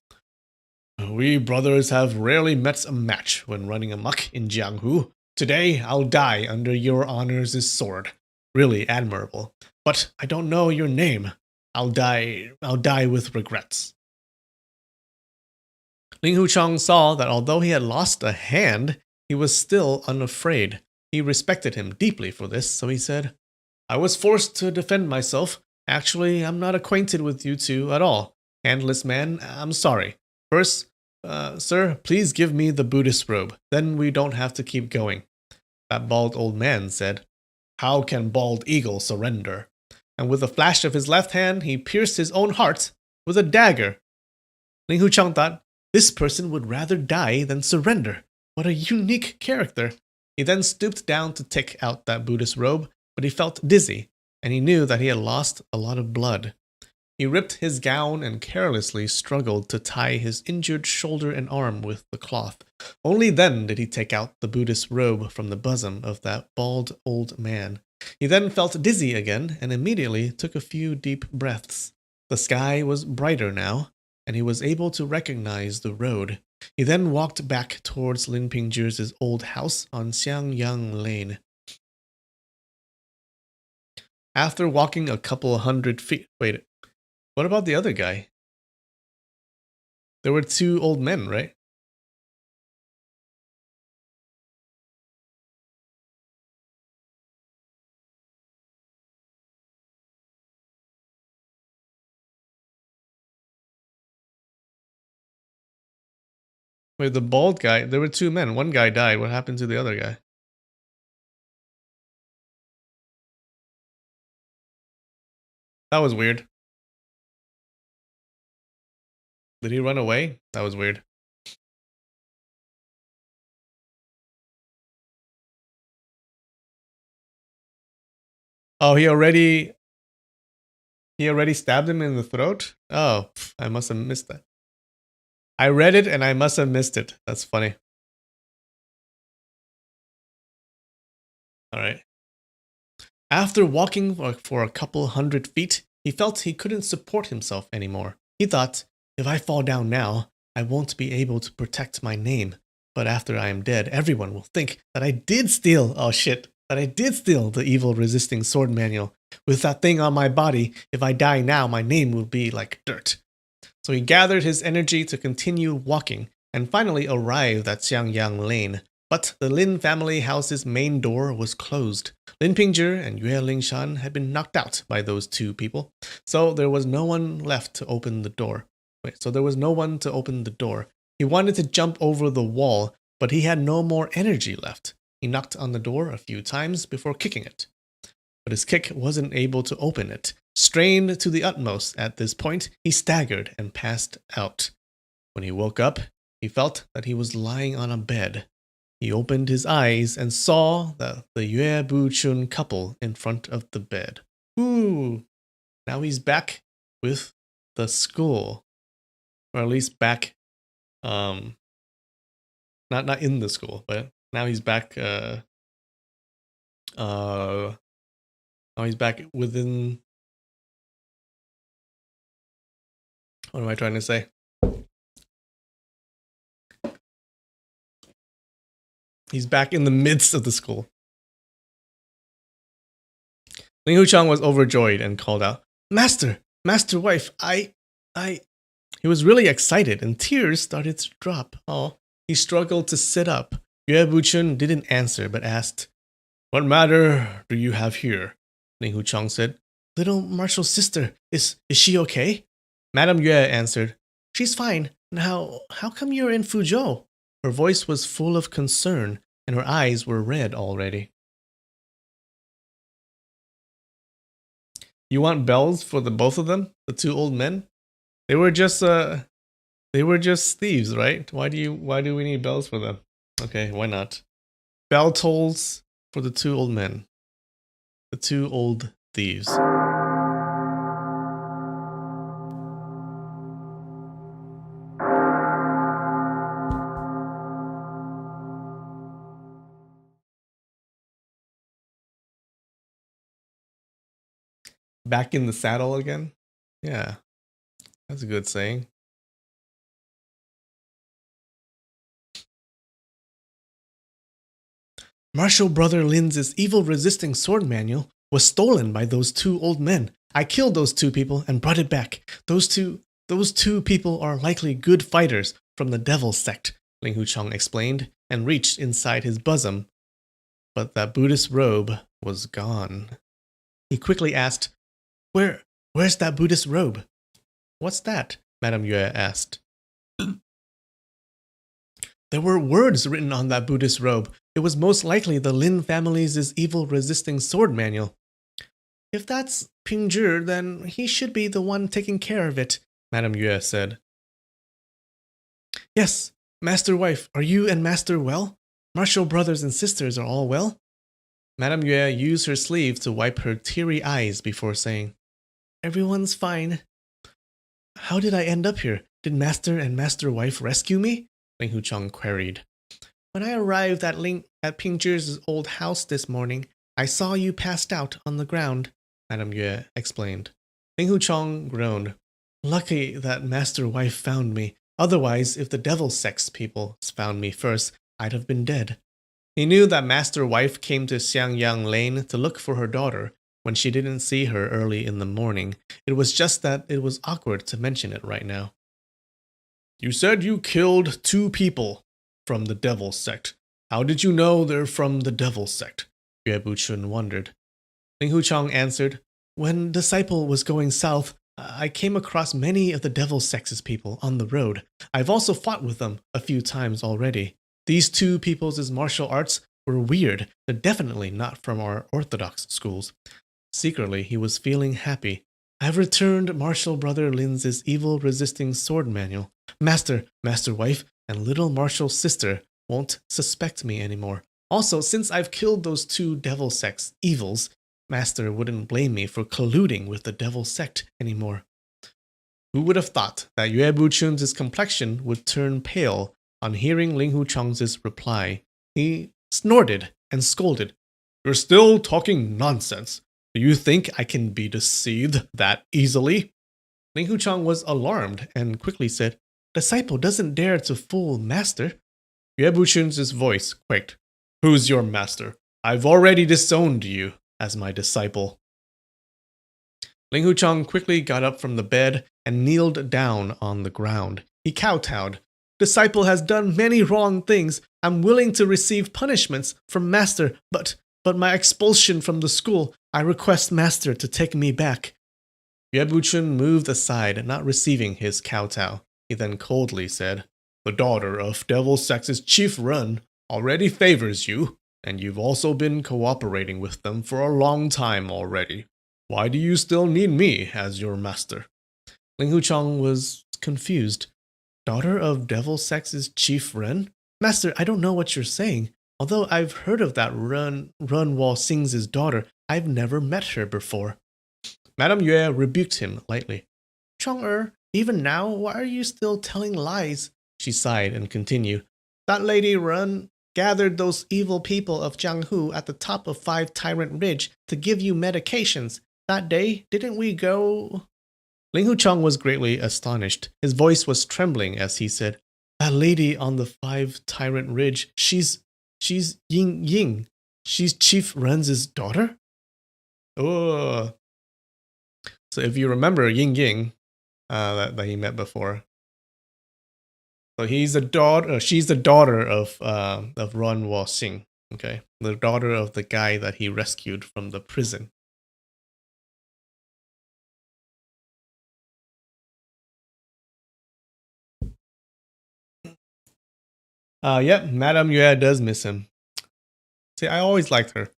"We brothers have rarely met a match when running amok in Jianghu. Today, I'll die under your honor's sword. Really admirable. But I don't know your name. I'll die with regrets." Ling Huchong saw that although he had lost a hand, he was still unafraid. He respected him deeply for this, so he said, "I was forced to defend myself. Actually, I'm not acquainted with you two at all. Handless man, I'm sorry. First, sir, please give me the Buddhist robe. Then we don't have to keep going." That bald old man said, "How can bald eagle surrender?" And with a flash of his left hand, he pierced his own heart with a dagger. Ling Huchong thought, this person would rather die than surrender. What a unique character. He then stooped down to take out that Buddhist robe, but he felt dizzy, and he knew that he had lost a lot of blood. He ripped his gown and carelessly struggled to tie his injured shoulder and arm with the cloth. Only then did he take out the Buddhist robe from the bosom of that bald old man. He then felt dizzy again and immediately took a few deep breaths. The sky was brighter now, and he was able to recognize the road. He then walked back towards Lin Pingzhi's old house on Xiangyang Lane. After walking a couple hundred feet... Wait, what about the other guy? There were two old men, right? Wait, the bald guy, there were two men. One guy died. What happened to the other guy? That was weird. Did he run away? That was weird. Oh, he already stabbed him in the throat? Oh, I must have missed that. I read it and I must have missed it. That's funny. All right. After walking for a couple hundred feet, he felt he couldn't support himself anymore. He thought, if I fall down now, I won't be able to protect my name. But after I am dead, everyone will think that I did steal. Oh shit. that I did steal the evil resisting sword manual. With that thing on my body, if I die now, my name will be like dirt. So he gathered his energy to continue walking and finally arrived at Xiangyang Lane. But the Lin family house's main door was closed. Lin Pingzhi and Yue Lingshan had been knocked out by those two people, so there was no one left to open the door. He wanted to jump over the wall, but he had no more energy left. He knocked on the door a few times before kicking it. But his kick wasn't able to open it. Strained to the utmost at this point, he staggered and passed out. When he woke up, he felt that he was lying on a bed. He opened his eyes and saw the Yue Bu-chun couple in front of the bed. Ooh, now he's back with the school. Or at least back, not in the school, but now he's back, now he's back within, what am I trying to say? He's back in the midst of the school. Ling Huchang was overjoyed and called out, Master wife, I... He was really excited and tears started to drop. Oh, he struggled to sit up. Yue Bu-chun didn't answer but asked, What matter do you have here? Ling Huchang said, Little Marshal's sister, is she okay? Madame Yue answered, She's fine. Now, how come you're in Fuzhou? Her voice was full of concern, and her eyes were red already. You want bells for the both of them? The two old men? They were just thieves, right? Why do we need bells for them? Okay, why not? Bell tolls for the two old men. The two old thieves. Back in the saddle again? Yeah, that's a good saying. Martial Brother Lin's evil resisting sword manual was stolen by those two old men. I killed those two people and brought it back. Those two people are likely good fighters from the devil sect, Ling Huchang explained, and reached inside his bosom. But that Buddhist robe was gone. He quickly asked, Where's that Buddhist robe? What's that? Madame Yue asked. There were words written on that Buddhist robe. It was most likely the Lin family's evil resisting sword manual. If that's Pingzhi, then he should be the one taking care of it, Madame Yue said. Yes, Master Wife, are you and Master well? Martial brothers and sisters are all well? Madame Yue used her sleeve to wipe her teary eyes before saying, Everyone's fine. How did I end up here? Did Master and Master Wife rescue me? Ling Huchang queried. When I arrived at Pingzhi's old house this morning, I saw you passed out on the ground, Madame Yue explained. Ling Huchang groaned. Lucky that Master Wife found me. Otherwise, if the devil sex people found me first, I'd have been dead. He knew that Master Wife came to Xiangyang Lane to look for her daughter when she didn't see her early in the morning. It was just that it was awkward to mention it right now. You said you killed two people from the devil sect. How did you know they're from the devil sect? Yue Bu-chun wondered. Ling Huchang answered, When Disciple was going south, I came across many of the devil sect's people on the road. I've also fought with them a few times already. These two people's martial arts were weird. They're definitely not from our orthodox schools. Secretly, he was feeling happy. I've returned Martial Brother Lin's evil resisting sword manual. Master Wife, and little Martial sister won't suspect me anymore. Also, since I've killed those two devil sect evils, Master wouldn't blame me for colluding with the devil sect anymore. Who would have thought that Yue Bu-chun's complexion would turn pale on hearing Ling Huchang's reply? He snorted and scolded. You're still talking nonsense. Do you think I can be deceived that easily? Ling Huchang was alarmed and quickly said, Disciple doesn't dare to fool Master. Yue Bu-chun's voice quaked. Who's your master? I've already disowned you as my disciple. Ling Hucheng quickly got up from the bed and kneeled down on the ground. He kowtowed. Disciple has done many wrong things. I'm willing to receive punishments from master, but my expulsion from the school, I request master to take me back. Yue Buchun moved aside, not receiving his kowtow. He then coldly said, The daughter of Devil Sex's chief Ren already favors you, and you've also been cooperating with them for a long time already. Why do you still need me as your master? Ling Hucheng was confused. Daughter of Devil Sex's chief Ren? Master, I don't know what you're saying. Although I've heard of that Run Wall Sing's daughter, I've never met her before. Madame Yue rebuked him lightly. Chong-er, even now, why are you still telling lies? She sighed and continued. That lady Ren gathered those evil people of Jianghu at the top of 5 Tyrant Ridge to give you medications. That day, didn't we go? Ling Hucheng was greatly astonished. His voice was trembling as he said, That lady on the 5 Tyrant Ridge, she's Ying Ying. She's Chief Ren's daughter? Oh. So if you remember Ying Ying, that he met before. So she's the daughter of Ron Wo-sing. Okay, the daughter of the guy that he rescued from the prison. Yep, Madame Yue does miss him. See, I always liked her.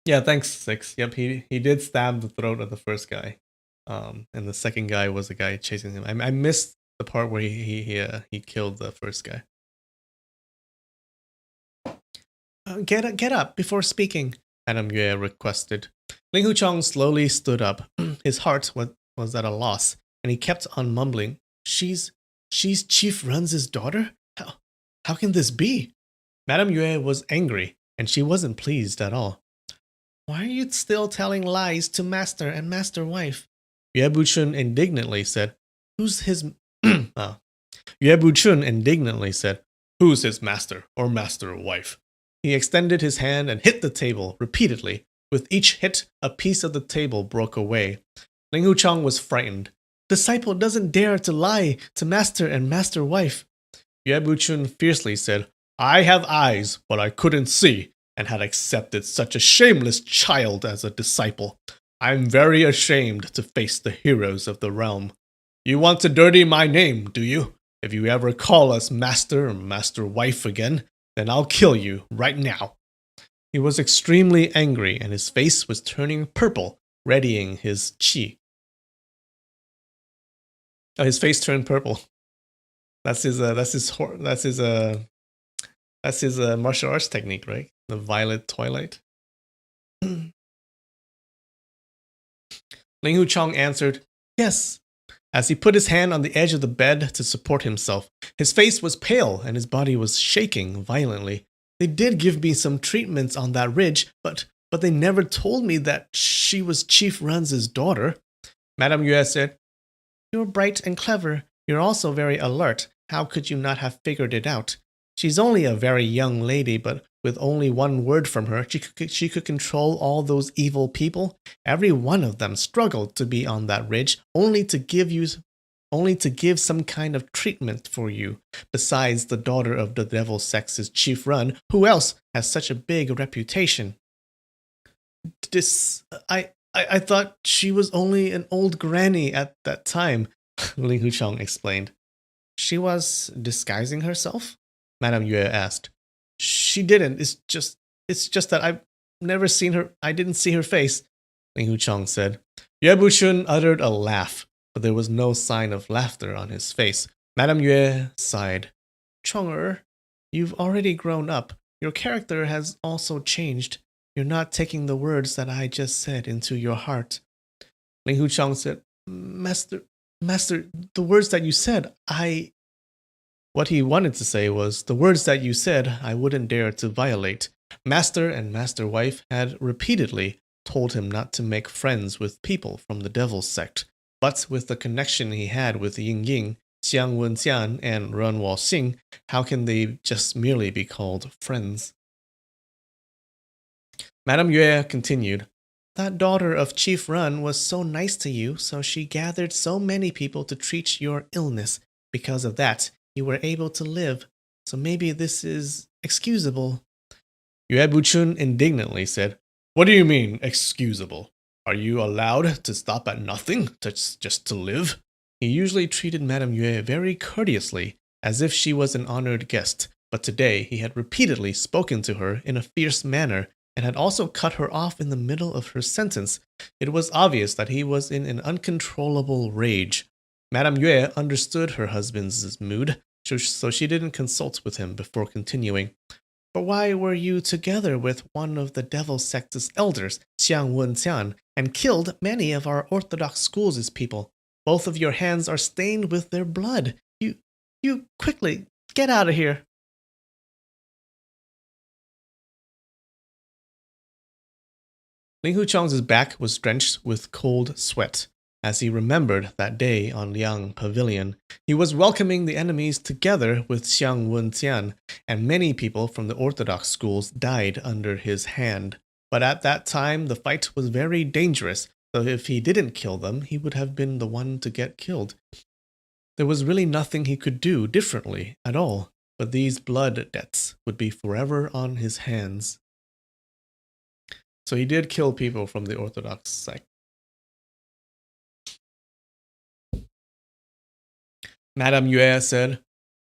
Yeah, thanks, Six. Yep, he did stab the throat of the first guy. And the second guy was the guy chasing him. I missed the part where he killed the first guy. Get up before speaking, Madame Yue requested. Ling Hucheng slowly stood up. His heart was at a loss, and he kept on mumbling, She's Chief Ren's daughter? How can this be? Madame Yue was angry, and she wasn't pleased at all. Why are you still telling lies to master and master wife? Yue Buchun indignantly said, Who's his... Yue Buchun indignantly said, Who's his master or master wife? He extended his hand and hit the table repeatedly. With each hit, a piece of the table broke away. Ling Hucheng was frightened. Disciple doesn't dare to lie to master and master wife. Yue Buchun fiercely said, I have eyes, but I couldn't see, and had accepted such a shameless child as a disciple. I'm very ashamed to face the heroes of the realm. You want to dirty my name, do you? If you ever call us master or master wife again, then I'll kill you right now. He was extremely angry, and his face was turning purple, readying his qi. Oh, his face turned purple. That's his martial arts technique, right? The violet twilight. Ling Hucheng answered, Yes. As he put his hand on the edge of the bed to support himself, his face was pale and his body was shaking violently. They did give me some treatments on that ridge, but they never told me that she was Chief Ren's daughter. Madame Yue said, You're bright and clever. You're also very alert. How could you not have figured it out? She's only a very young lady, but with only one word from her, she could control all those evil people. Every one of them struggled to be on that ridge, only to give some kind of treatment for you. Besides the daughter of the Devil Sex's chief Ren, who else has such a big reputation? I thought she was only an old granny at that time, Ling Hucheng explained. She was disguising herself? Madame Yue asked. She didn't. It's just that I've never seen her. I didn't see her face, Ling Hucheng said. Yue Buchun uttered a laugh, but there was no sign of laughter on his face. Madame Yue sighed. Chong-er, you've already grown up. Your character has also changed. You're not taking the words that I just said into your heart. Ling Hucheng said, Master, the words that you said, What he wanted to say was, the words that you said, I wouldn't dare to violate. Master and master wife had repeatedly told him not to make friends with people from the Devil's sect, but with the connection he had with Ying Ying, Xiang Wenxian and Ren Wuxing, how can they just merely be called friends? Madame Yue continued, that daughter of Chief Ren was so nice to you, so she gathered so many people to treat your illness. Because of that, you were able to live. So maybe this is excusable. Yue Buchun indignantly said, what do you mean, excusable? Are you allowed to stop at nothing just to live? He usually treated Madame Yue very courteously, as if she was an honored guest, but today he had repeatedly spoken to her in a fierce manner and had also cut her off in the middle of her sentence. It was obvious that he was in an uncontrollable rage. Madame Yue understood her husband's mood, so she didn't consult with him before continuing. But why were you together with one of the devil sect's elders, Xiang Wenxian, and killed many of our Orthodox schools' people? Both of your hands are stained with their blood. You quickly, get out of here. Ling Huchong's back was drenched with cold sweat as he remembered that day on Liang Pavilion. He was welcoming the enemies together with Xiang Wenxian, and many people from the Orthodox schools died under his hand. But at that time, the fight was very dangerous, so if he didn't kill them, he would have been the one to get killed. There was really nothing he could do differently at all, but these blood debts would be forever on his hands. So he did kill people from the Orthodox sect. Madame Yue said,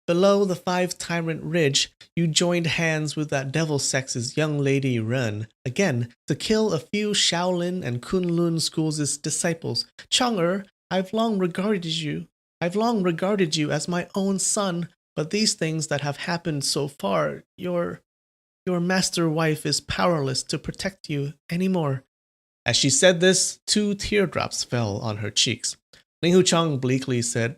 below the Five-Tyrant Ridge, you joined hands with that devil sex's young lady Ren, again, to kill a few Shaolin and Kunlun schools' disciples. Chang'er, I've long regarded you as my own son, but these things that have happened so far, your master wife is powerless to protect you anymore. As she said this, 2 teardrops fell on her cheeks. Ling Huchong bleakly said,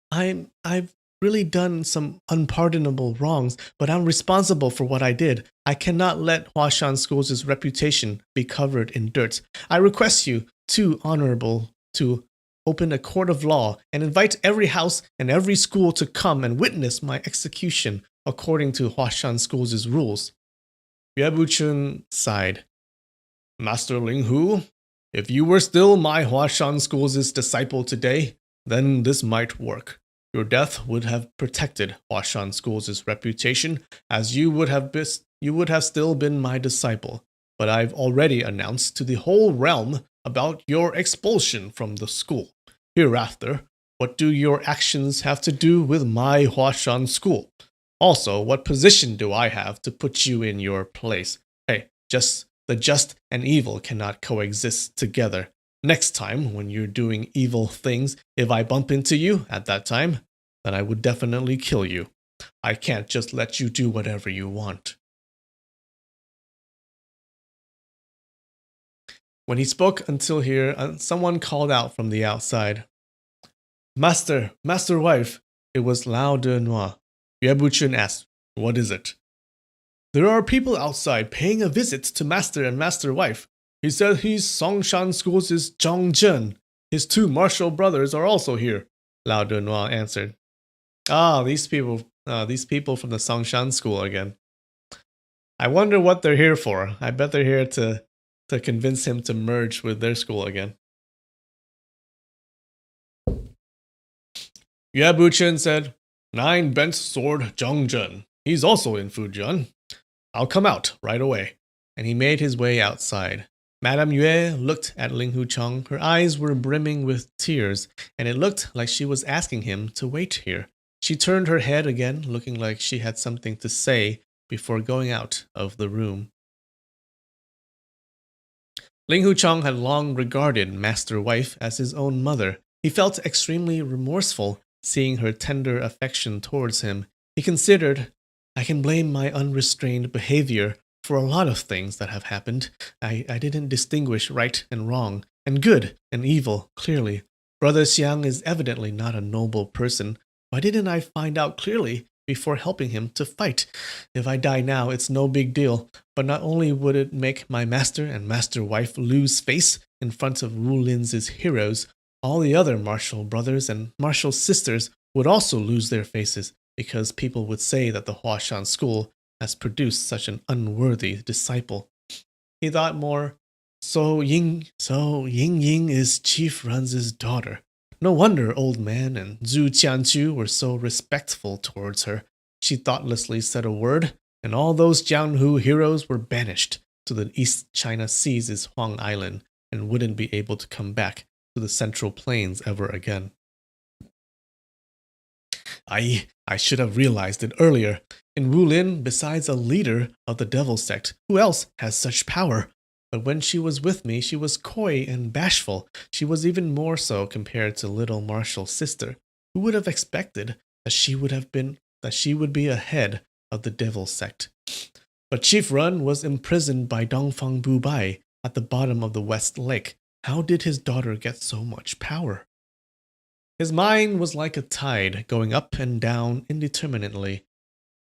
I've really done some unpardonable wrongs, but I'm responsible for what I did. I cannot let Huashan School's reputation be covered in dirt. I request you, too honorable, to open a court of law and invite every house and every school to come and witness my execution according to Huashan School's rules. Yue Buchun sighed. Master Ling Hu, if you were still my Huashan School's disciple today, then this might work. Your death would have protected Huashan School's reputation, as you would have still been my disciple. But I've already announced to the whole realm about your expulsion from the school. Hereafter, what do your actions have to do with my Huashan School? Also, what position do I have to put you in your place? Hey, the just and evil cannot coexist together. Next time, when you're doing evil things, if I bump into you at that time, then I would definitely kill you. I can't just let you do whatever you want. When he spoke until here, someone called out from the outside. Master wife, it was Lao De Noir. Yue Buchun asked, what is it? There are people outside paying a visit to master and master wife. He said he's Songshan School's Zhang Zhen. His 2 martial brothers are also here, Lao De Noir answered. These people from the Songshan School again. I wonder what they're here for. I bet they're here to convince him to merge with their school again. Yue Buchun said, 9 bent sword Zhang Zhen. He's also in Fujian. I'll come out right away. And he made his way outside. Madame Yue looked at Ling Huchong. Her eyes were brimming with tears, and it looked like she was asking him to wait here. She turned her head again, looking like she had something to say before going out of the room. Ling Huchong had long regarded Master Wife as his own mother. He felt extremely remorseful seeing her tender affection towards him. He considered, I can blame my unrestrained behavior for a lot of things that have happened. I didn't distinguish right and wrong, and good and evil clearly. Brother Xiang is evidently not a noble person. Why didn't I find out clearly before helping him to fight? If I die now, it's no big deal, but not only would it make my master and master wife lose face in front of Wu Lin's heroes, all the other martial brothers and martial sisters would also lose their faces because people would say that the Huashan school has produced such an unworthy disciple. He thought more, So Ying Ying is Chief Ran's daughter. No wonder Old Man and Zhu Qianchu were so respectful towards her. She thoughtlessly said a word, and all those Jianghu heroes were banished to the East China Seas' Huang Island and wouldn't be able to come back to the Central Plains ever again. I should have realized it earlier. In Wulin, besides a leader of the devil sect, who else has such power? But when she was with me, she was coy and bashful. She was even more so compared to little Marshall's sister. Who would have expected that she would be ahead of the devil sect? But Chief Run was imprisoned by Dongfang Bubai at the bottom of the West Lake. How did his daughter get so much power? His mind was like a tide, going up and down indeterminately.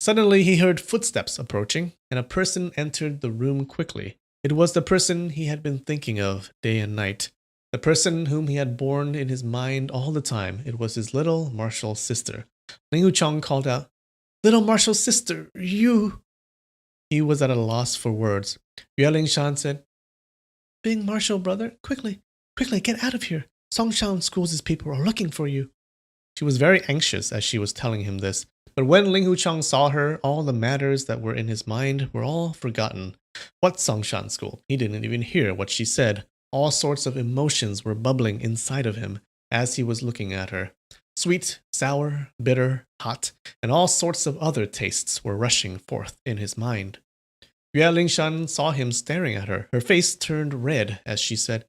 Suddenly he heard footsteps approaching, and a person entered the room quickly. It was the person he had been thinking of day and night, the person whom he had borne in his mind all the time. It was his little martial sister. Ling Huchong called out, "Little martial sister, you..." He was at a loss for words. Yue Lingshan said, "Big martial brother, quickly, get out of here. Songshan School's people are looking for you." She was very anxious as she was telling him this, but when Ling Huchong saw her, all the matters that were in his mind were all forgotten. What Songshan School? He didn't even hear what she said. All sorts of emotions were bubbling inside of him as he was looking at her. Sweet, sour, bitter, hot, and all sorts of other tastes were rushing forth in his mind. Yue Lingshan saw him staring at her. Her face turned red as she said,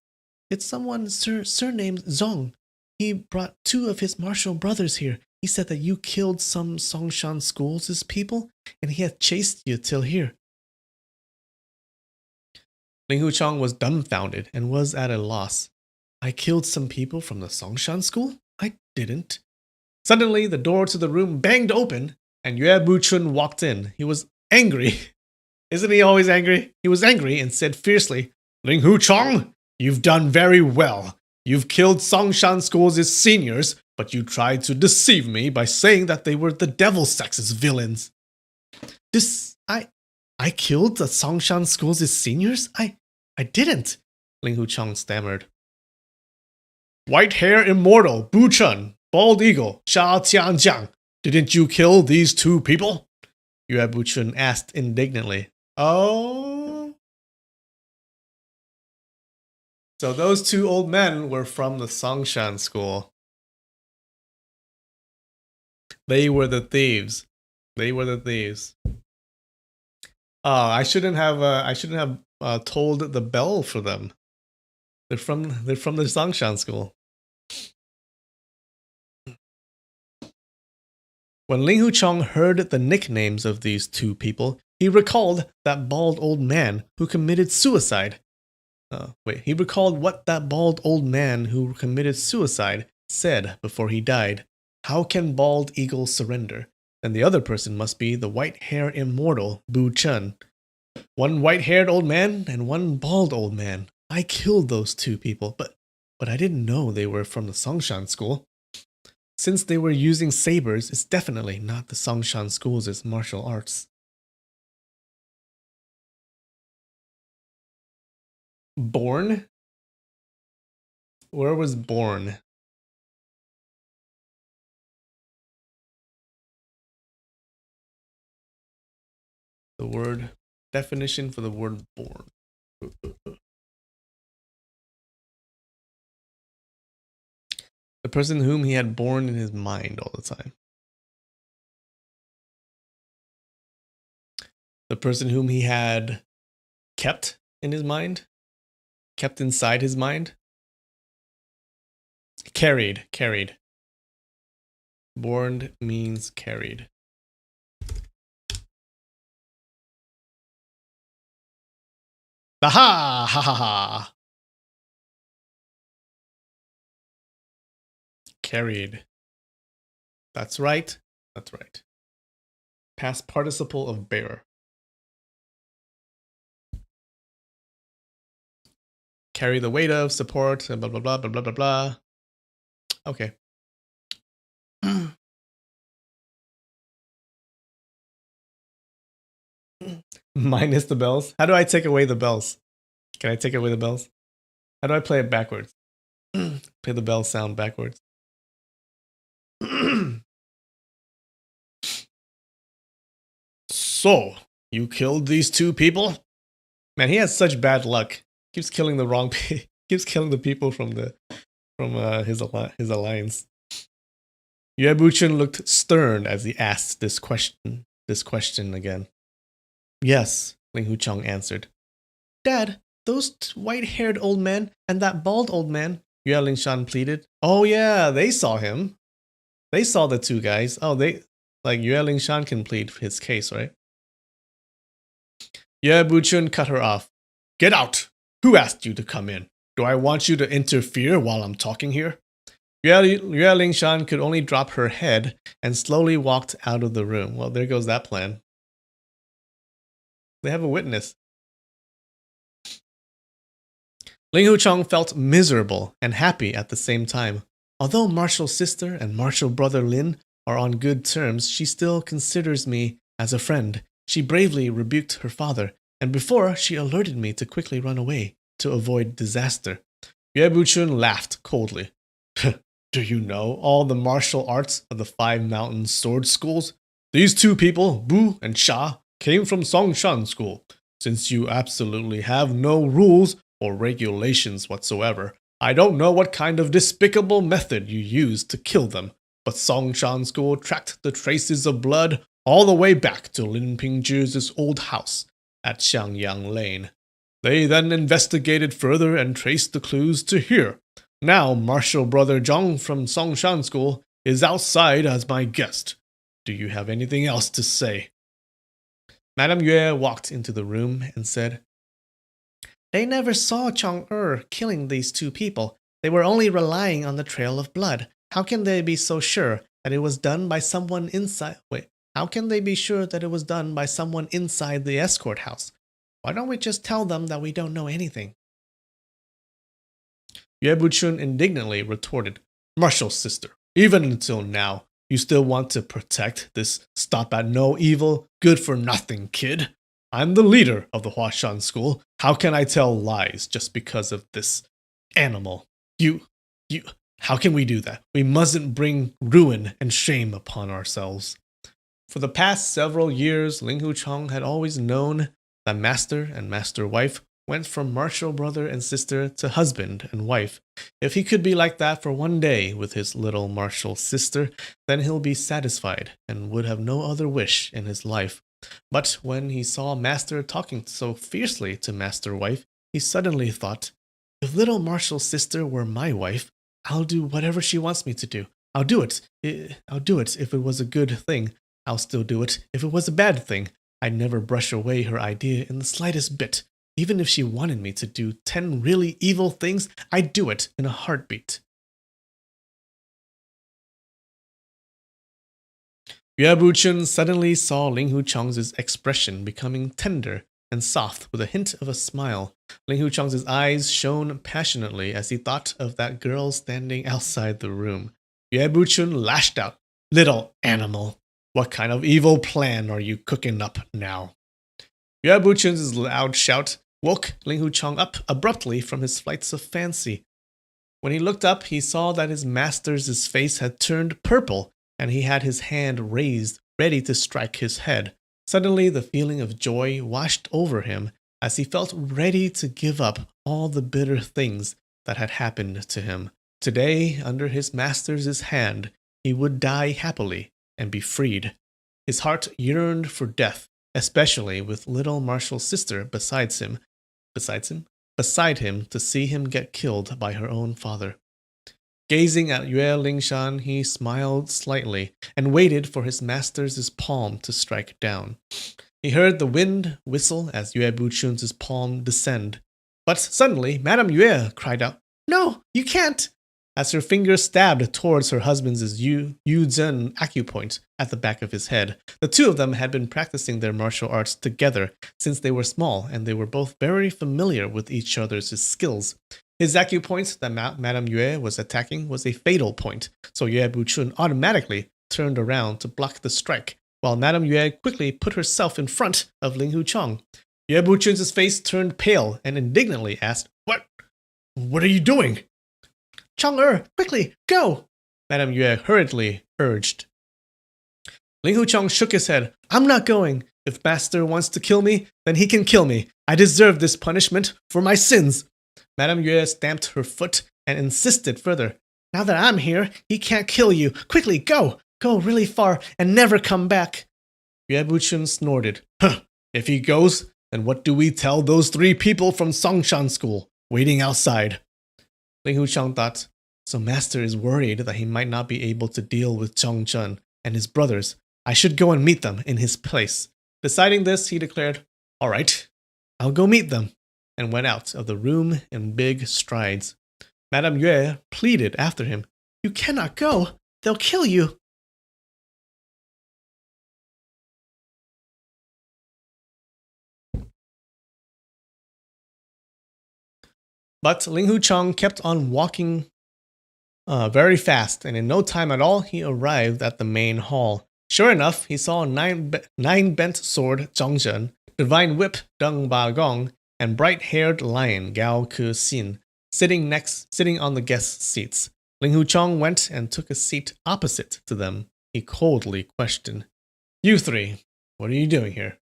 "It's someone surnamed Zong. He brought 2 of his martial brothers here. He said that you killed some Songshan School's people, and he had chased you till here." Ling Huchong was dumbfounded and was at a loss. "I killed some people from the Songshan School? I didn't." Suddenly, the door to the room banged open, and Yue Buchun walked in. He was angry. Isn't he always angry? He was angry and said fiercely, "Ling Huchong, you've done very well. You've killed Songshan School's seniors, but you tried to deceive me by saying that they were the devil sex's villains." I killed the Songshan School's seniors? I didn't, Ling Huchong stammered. "White hair immortal, Bu Chun, bald eagle, Sha Tianjiang. Didn't you kill these 2 people?" Yue Buchun asked indignantly. Oh? So those 2 old men were from the Songshan School. They were the thieves. I shouldn't have told the bell for them. They're from the Songshan School. When Ling Huchong heard the nicknames of these 2 people, he recalled that bald old man who committed suicide. He recalled what that bald old man who committed suicide said before he died. How can bald eagle surrender? Then the other person must be the white hair immortal Bu Chun. 1 white-haired old man and 1 bald old man. I killed those 2 people, but I didn't know they were from the Songshan School. Since they were using sabers, it's definitely not the Songshan School's martial arts. Born? Where was born? The word definition for the word born. The person whom he had born in his mind all the time. The person whom he had kept in his mind? Kept inside his mind? Carried. Born means carried. Aha! Ha ha ha! Carried. That's right. Past participle of bear. Carry the weight of, support, blah blah blah blah blah blah blah. Okay. Minus the bells. How do I take away the bells? Can I take away the bells? How do I play it backwards? Play the bell sound backwards. So, you killed these two people? Man, he has such bad luck. Keeps killing the wrong keeps killing the people from his alliance. Yue Buchun looked stern as he asked this question again. Yes, Ling Hucheng answered. Dad, those white-haired old men and that bald old man, Yue Lingshan pleaded. Oh yeah, they saw him. They saw the two guys. Oh, Yue Lingshan can plead his case, right? Yue Buchun cut her off. Get out! Who asked you to come in? Do I want you to interfere while I'm talking here? Yue Lingshan could only drop her head and slowly walked out of the room. Well, there goes that plan. They have a witness. Ling Hucheng felt miserable and happy at the same time. Although Marshall's sister and Marshall brother Lin are on good terms, she still considers me as a friend. She bravely rebuked her father, and before she alerted me to quickly run away to avoid disaster. Yue Buchun laughed coldly. Do you know all the martial arts of the 5 mountain sword schools? These two people, Bu and Sha, came from Songshan School. Since you absolutely have no rules or regulations whatsoever, I don't know what kind of despicable method you used to kill them, but Songshan School tracked the traces of blood all the way back to Lin Pingzhi's old house at Xiangyang Lane. They then investigated further and traced the clues to here. Now, Marshal Brother Zhang from Songshan School is outside as my guest. Do you have anything else to say? Madame Yue walked into the room and said, They never saw Chong killing these two people. They were only relying on the trail of blood. How can they be so sure that it was done by someone inside? How can they be sure that it was done by someone inside the escort house? Why don't we just tell them that we don't know anything? Yue Buchun indignantly retorted, Marshall's sister, even until now, you still want to protect this stop-at-no-evil, good-for-nothing kid? I'm the leader of the Huashan school. How can I tell lies just because of this animal? How can we do that? We mustn't bring ruin and shame upon ourselves. For the past several years, Ling Hucheng had always known that master and master-wife went from martial brother and sister to husband and wife. If he could be like that for one day with his little martial sister, then he'll be satisfied and would have no other wish in his life. But when he saw master talking so fiercely to master-wife, he suddenly thought, if little martial sister were my wife, I'll do whatever she wants me to do. I'll do it. I'll do it if it was a good thing. I'll still do it if it was a bad thing. I'd never brush away her idea in the slightest bit. Even if she wanted me to do 10 really evil things, I'd do it in a heartbeat. Yue Buchun suddenly saw Ling Hucheng's expression becoming tender and soft with a hint of a smile. Ling Hucheng's eyes shone passionately as he thought of that girl standing outside the room. Yue Buchun lashed out, Little animal, what kind of evil plan are you cooking up now? Yue Buchun's loud shout woke Ling Hucheng up abruptly from his flights of fancy. When he looked up, he saw that his master's face had turned purple, and he had his hand raised, ready to strike his head. Suddenly, the feeling of joy washed over him as he felt ready to give up all the bitter things that had happened to him. Today, under his master's hand, he would die happily and be freed. His heart yearned for death, especially with little Marshall's sister beside him to see him get killed by her own father. Gazing at Yue Lingshan, he smiled slightly and waited for his master's palm to strike down. He heard the wind whistle as Yue Buchun's palm descend. But suddenly, Madame Yue cried out, No, you can't! As her finger stabbed towards her husband's Yu Zhen acupoint at the back of his head. The two of them had been practicing their martial arts together since they were small, and they were both very familiar with each other's skills. His acupoint that Madame Yue was attacking was a fatal point, so Yue Buchun automatically turned around to block the strike, while Madame Yue quickly put herself in front of Ling Huchong. Yue Buchun's face turned pale and indignantly asked, What are you doing? Chong quickly, go! Madame Yue hurriedly urged. Ling Huchong shook his head. I'm not going. If Master wants to kill me, then he can kill me. I deserve this punishment for my sins. Madame Yue stamped her foot and insisted further. Now that I'm here, he can't kill you. Quickly, go! Go really far and never come back. Yue Buchun snorted. Huh, if he goes, then what do we tell those 3 people from Songshan School waiting outside? Ling Huchong thought, so Master is worried that he might not be able to deal with Zhongzhen and his brothers. I should go and meet them in his place. Deciding this, he declared, all right, I'll go meet them, and went out of the room in big strides. Madame Yue pleaded after him, you cannot go. They'll kill you. But Ling Huchong kept on walking very fast, and in no time at all, he arrived at the main hall. Sure enough, he saw nine-bent sword Zhongzhen, divine whip Deng Ba Gong, and bright-haired lion Gao Ke-xin sitting on the guest seats. Ling Huchong went and took a seat opposite to them. He coldly questioned, You 3, what are you doing here?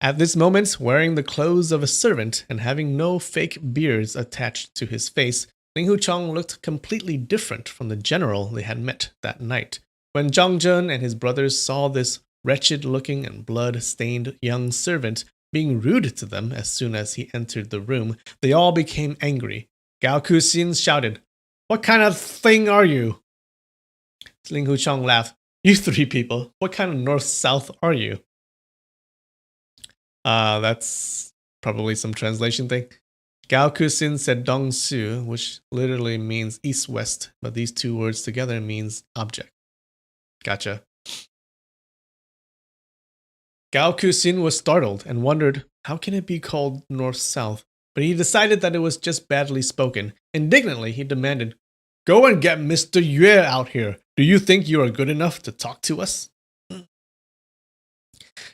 At this moment, wearing the clothes of a servant and having no fake beards attached to his face, Ling Huchong looked completely different from the general they had met that night. When Zhongzhen and his brothers saw this wretched-looking and blood-stained young servant being rude to them as soon as he entered the room, they all became angry. Gao Ke-xin shouted, What kind of thing are you? Ling Huchong laughed, You 3 people, what kind of north-south are you? That's probably some translation thing. Gao Ke-xin said Dong Su, which literally means east-west, but these 2 words together means object. Gotcha. Gao Ke-xin was startled and wondered, how can it be called north-south? But he decided that it was just badly spoken. Indignantly, he demanded, Go and get Mr. Yue out here. Do you think you are good enough to talk to us?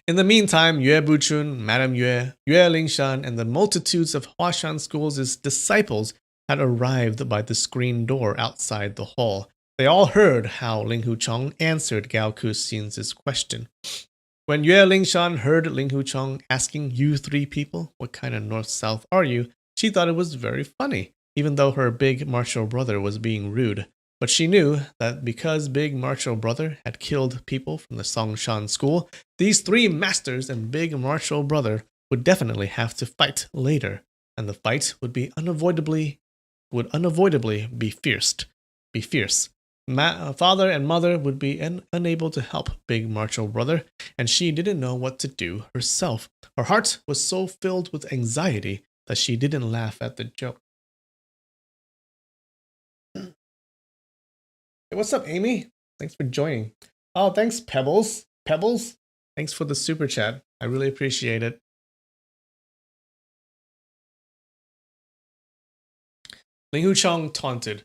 In the meantime, Yue Buchun, Madame Yue, Yue Lingshan, and the multitudes of Huashan School's disciples had arrived by the screen door outside the hall. They all heard how Ling Huchong answered Gao Ke-xin's question. When Yue Lingshan heard Ling Huchong asking you 3 people, what kind of north-south are you, she thought it was very funny, even though her big martial brother was being rude. But she knew that because big martial brother had killed people from the Songshan School, these 3 masters and big martial brother would definitely have to fight later, and the fight would unavoidably be fierce. Father and mother would be unable to help big martial brother, and she didn't know what to do herself. Her heart was so filled with anxiety that she didn't laugh at the joke. Hey, what's up, Amy? Thanks for joining. Oh, thanks, Pebbles. Thanks for the super chat. I really appreciate it. Ling Huchong taunted.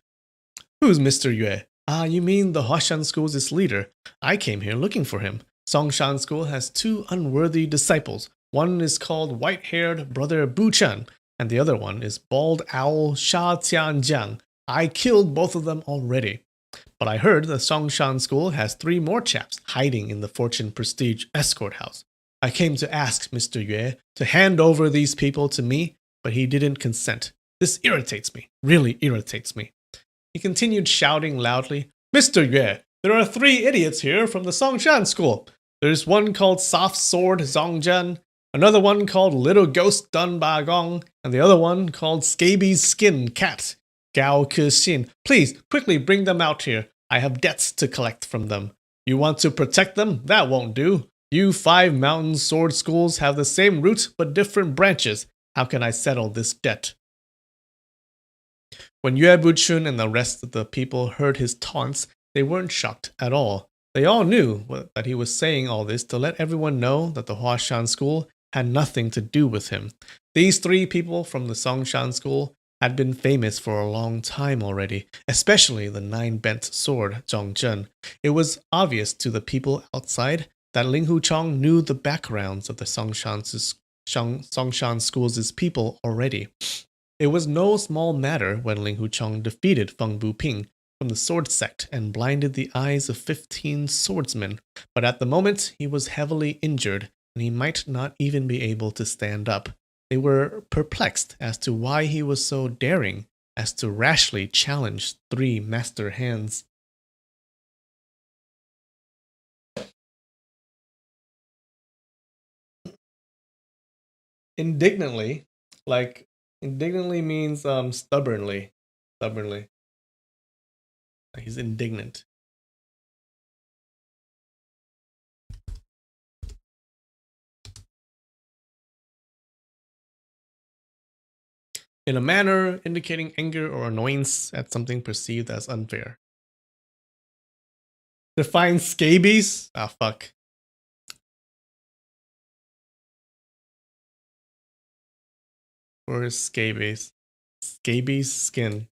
Who's Mr. Yue? Ah, you mean the Huashan School's leader. I came here looking for him. Songshan School has 2 unworthy disciples. One is called white-haired brother Bu Chen, and the other one is bald owl Sha Tianjiang. I killed both of them already. But I heard the Songshan School has 3 more chaps hiding in the Fortune Prestige escort house. I came to ask Mr. Yue to hand over these people to me, but he didn't consent. This irritates me, really irritates me. He continued shouting loudly, Mr. Yue, there are 3 idiots here from the Songshan School. There's one called Soft Sword Zhongzhen, another one called Little Ghost Dun Ba Gong, and the other one called Scabies Skin Cat. Gao Ke-xin, please, quickly bring them out here. I have debts to collect from them. You want to protect them? That won't do. You 5 mountain sword schools have the same root but different branches. How can I settle this debt? When Yue Buchun and the rest of the people heard his taunts, they weren't shocked at all. They all knew that he was saying all this to let everyone know that the Huashan School had nothing to do with him. These 3 people from the Songshan School had been famous for a long time already, especially the nine-bent sword, Zhongzhen. It was obvious to the people outside that Ling Huchong knew the backgrounds of the Songshan School's people already. It was no small matter when Ling Huchong defeated Feng Buping from the sword sect and blinded the eyes of 15 swordsmen, but at the moment he was heavily injured and he might not even be able to stand up. They were perplexed as to why he was so daring as to rashly challenge 3 master hands. Indignantly, like indignantly means stubbornly. Stubbornly. He's indignant. In a manner indicating anger or annoyance at something perceived as unfair. Define scabies? Ah, fuck. Or is scabies? Scabies skin.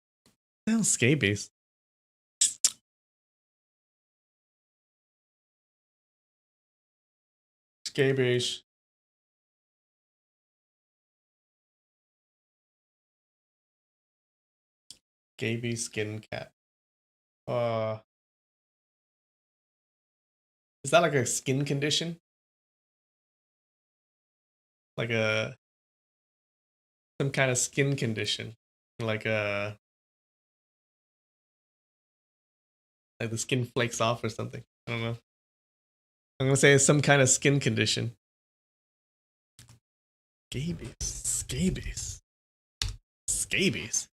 Well, scabies. Scabies. Scabies skin cat. Is that like a skin condition? Like some kind of skin condition. Like like the skin flakes off or something. I don't know. I'm gonna say it's some kind of skin condition. Scabies. Scabies. Scabies.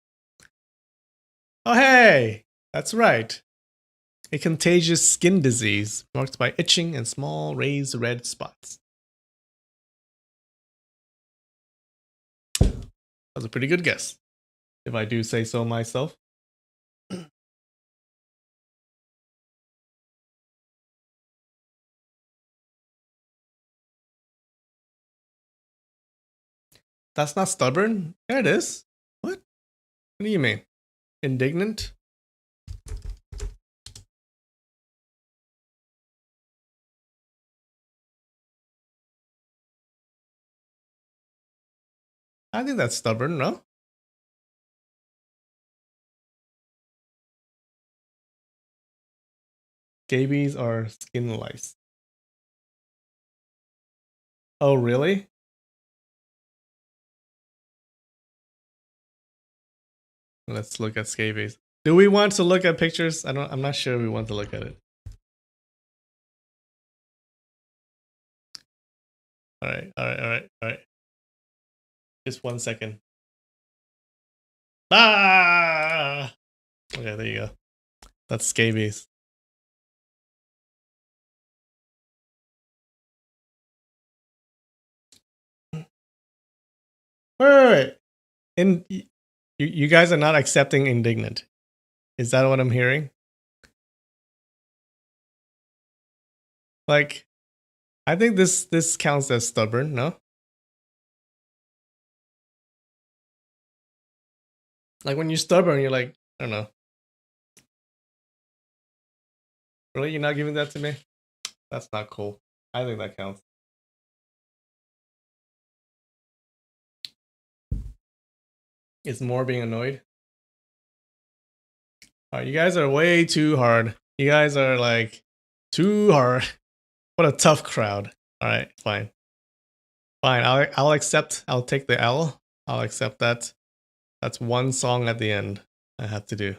Oh hey! That's right. A contagious skin disease marked by itching and small raised red spots. That's a pretty good guess, if I do say so myself. That's not stubborn? Yeah, it is. What? What do you mean? Indignant? I think that's stubborn, no? Scabies are skin lice. Oh, really? Let's look at scabies. Do we want to look at pictures? I'm not sure we want to look at it. Alright. Just 1 second. Ah! Okay, there you go. That's scabies. Wait. And you guys are not accepting indignant. Is that what I'm hearing? Like, I think this counts as stubborn, no? Like when you're stubborn, you're like, I don't know. Really? You're not giving that to me? That's not cool. I think that counts. It's more being annoyed. Alright, you guys are way too hard. You guys are like too hard. What a tough crowd. Alright, fine. Fine, I'll accept. I'll take the L. I'll accept that. That's one song at the end I have to do.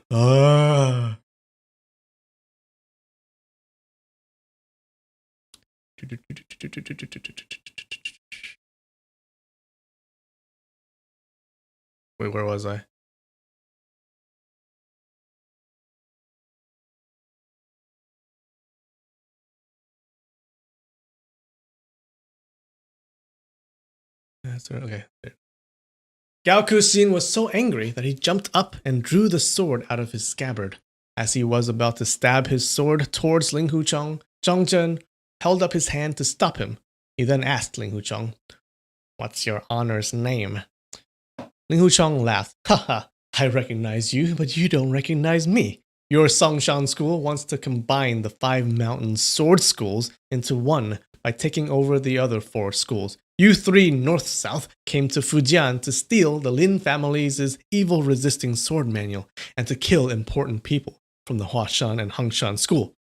Wait, where was I? Okay. Gao Kuxin was so angry that he jumped up and drew the sword out of his scabbard. As he was about to stab his sword towards Ling Huchong, Zhang Zhen held up his hand to stop him. He then asked Ling Huchong, "What's your honor's name?" Ling Huchong laughed. Haha, I recognize you, but you don't recognize me. Your Songshan school wants to combine the 5 mountain sword schools into one by taking over the other 4 schools. You 3 north-south came to Fujian to steal the Lin family's evil-resisting sword manual and to kill important people from the Huashan and Hangshan school.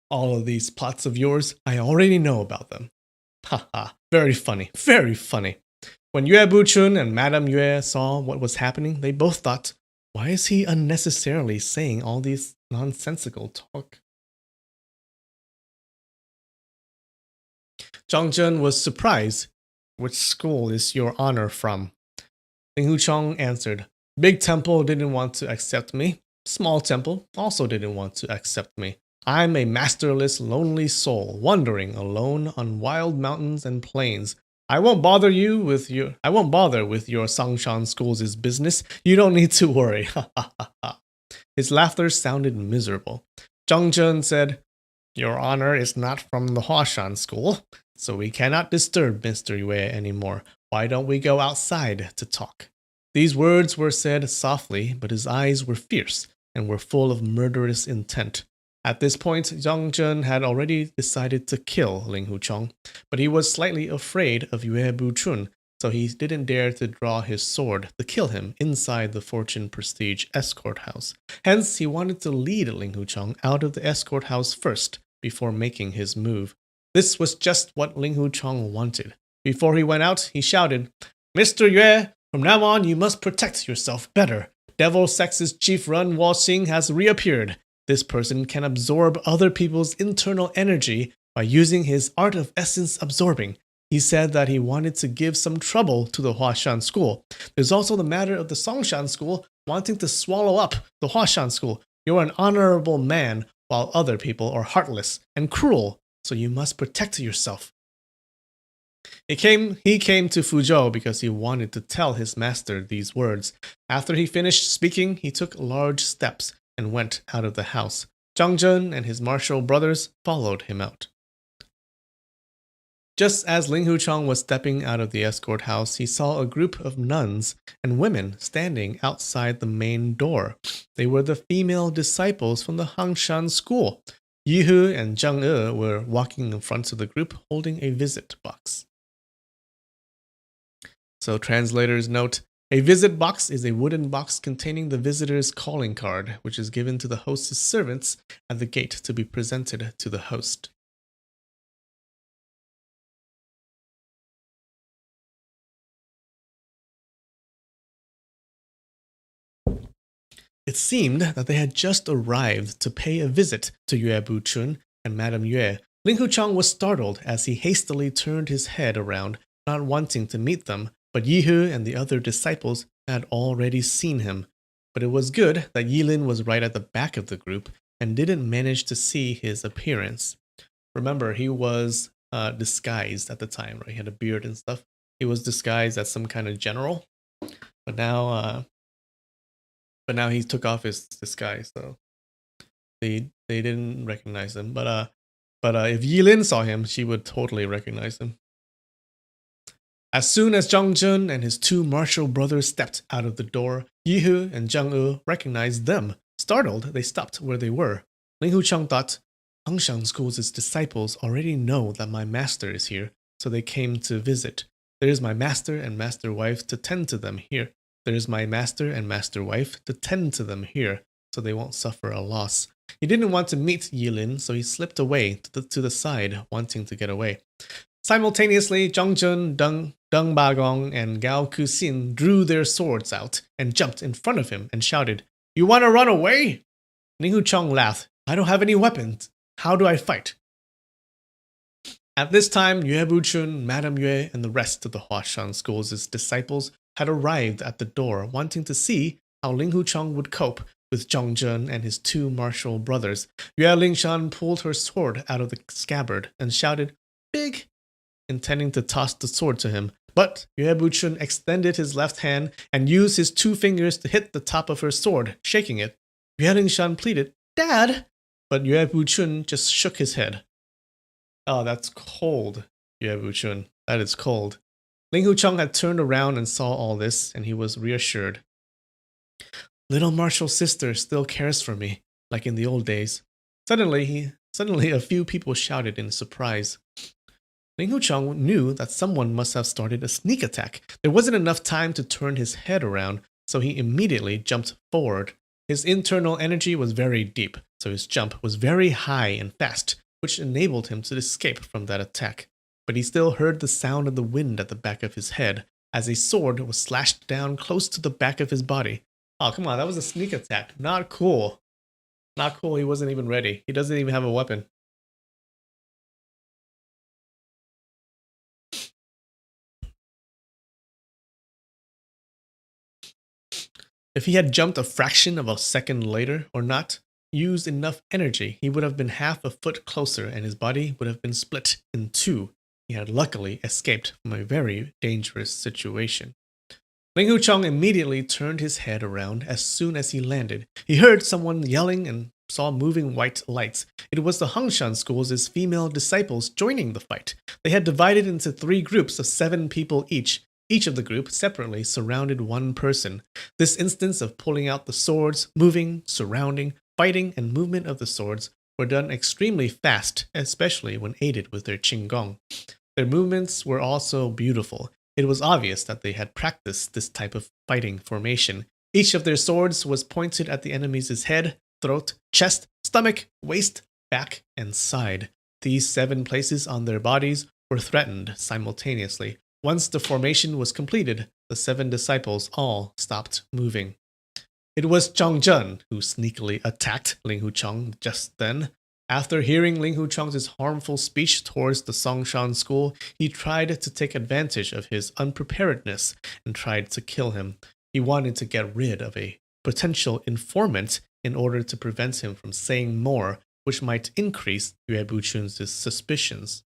All of these plots of yours, I already know about them. Haha, very funny, very funny. When Yue Buchun and Madame Yue saw what was happening, they both thought, why is he unnecessarily saying all these nonsensical talk? Zhang Zhen was surprised. Which school is your honor from? Ling Huchong answered, Big Temple didn't want to accept me. Small Temple also didn't want to accept me. I'm a masterless, lonely soul, wandering alone on wild mountains and plains. I won't bother with your Songshan School's business. You don't need to worry. His laughter sounded miserable. Zhang Zhen said, Your honor is not from the Huashan School, so we cannot disturb Mr. Yue anymore. Why don't we go outside to talk? These words were said softly, but his eyes were fierce and were full of murderous intent. At this point, Zhang Zhen had already decided to kill Ling Huchong, but he was slightly afraid of Yue Buchun, so he didn't dare to draw his sword to kill him inside the Fortune Prestige escort house. Hence, he wanted to lead Ling Huchong out of the escort house first, before making his move. This was just what Ling Huchong wanted. Before he went out, he shouted, Mr. Yue, from now on you must protect yourself better. Devil Sex's chief Run Wuxia has reappeared. This person can absorb other people's internal energy by using his art of essence absorbing. He said that he wanted to give some trouble to the Huashan school. There's also the matter of the Songshan school wanting to swallow up the Huashan school. You're an honorable man, while other people are heartless and cruel, so you must protect yourself. He came to Fuzhou because he wanted to tell his master these words. After he finished speaking, he took large steps and went out of the house. Zhang Zhen and his martial brothers followed him out. Just as Ling Huchong was stepping out of the escort house, he saw a group of nuns and women standing outside the main door. They were the female disciples from the Hangshan school. Yihu and Zhang E were walking in front of the group holding a visit box. So translators note, a visit box is a wooden box containing the visitor's calling card, which is given to the host's servants at the gate to be presented to the host. It seemed that they had just arrived to pay a visit to Yue Buchun and Madame Yue. Ling Huchong was startled as he hastily turned his head around, not wanting to meet them, but Yihu and the other disciples had already seen him. But it was good that Yilin was right at the back of the group and didn't manage to see his appearance. Remember, he was disguised at the time, right? He had a beard and stuff. He was disguised as some kind of general, but now he took off his disguise, so they didn't recognize him. But if Yilin saw him, she would totally recognize him. As soon as Zhang Zhen and his 2 martial brothers stepped out of the door, Yihu and Zhang E recognized them. Startled, they stopped where they were. Ling Huchong thought, Hangshan School's disciples already know that my master is here, so they came to visit. There is my master and master wife to tend to them here. There is my master and master wife to tend to them here, so they won't suffer a loss. He didn't want to meet Yilin, so he slipped away to the side, wanting to get away. Simultaneously, Zhang Zhen, Deng Bagong, and Gao Kuxin drew their swords out and jumped in front of him and shouted, You want to run away? Ling Huchong laughed, I don't have any weapons. How do I fight? At this time, Yue Buchun, Madame Yue, and the rest of the Huashan School's disciples had arrived at the door, wanting to see how Ling Huchong would cope with Zhang Zhen and his 2 martial brothers. Yue Lingshan pulled her sword out of the scabbard and shouted, Big! Intending to toss the sword to him, but Yue Buchun extended his left hand and used his 2 fingers to hit the top of her sword, shaking it. Yue Lingshan pleaded, Dad! But Yue Buchun just shook his head. Oh, that's cold, Yue Buchun. That is cold. Ling Hucheng had turned around and saw all this, and he was reassured. Little Marshall's sister still cares for me, like in the old days. Suddenly a few people shouted in surprise. Ling Hucheng knew that someone must have started a sneak attack. There wasn't enough time to turn his head around, so he immediately jumped forward. His internal energy was very deep, so his jump was very high and fast, which enabled him to escape from that attack. But he still heard the sound of the wind at the back of his head, as a sword was slashed down close to the back of his body. Oh, come on, that was a sneak attack. Not cool. Not cool, he wasn't even ready. He doesn't even have a weapon. If he had jumped a fraction of a second later or not, used enough energy, he would have been half a foot closer and his body would have been split in two. He had luckily escaped from a very dangerous situation. Ling Hucheng immediately turned his head around as soon as he landed. He heard someone yelling and saw moving white lights. It was the Hangshan School's female disciples joining the fight. They had divided into 3 groups of 7 people each. Each of the group separately surrounded one person. This instance of pulling out the swords, moving, surrounding, fighting, and movement of the swords were done extremely fast, especially when aided with their qinggong. Their movements were also beautiful. It was obvious that they had practiced this type of fighting formation. Each of their swords was pointed at the enemy's head, throat, chest, stomach, waist, back, and side. These 7 places on their bodies were threatened simultaneously. Once the formation was completed, the 7 disciples all stopped moving. It was Zhang Zhen who sneakily attacked Ling Hucheng just then. After hearing Ling Hucheng's harmful speech towards the Songshan school, he tried to take advantage of his unpreparedness and tried to kill him. He wanted to get rid of a potential informant in order to prevent him from saying more, which might increase Yue Buchun's suspicions.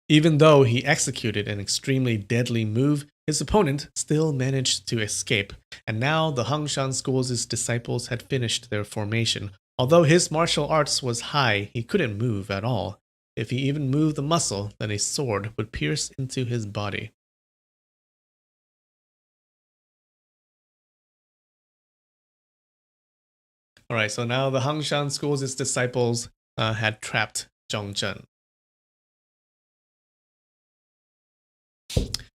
Even though he executed an extremely deadly move, his opponent still managed to escape, and now the Hangshan School's disciples had finished their formation. Although his martial arts was high, he couldn't move at all. If he even moved a muscle, then a sword would pierce into his body. Alright, so now the Hangshan School's disciples had trapped Zhang Zhen.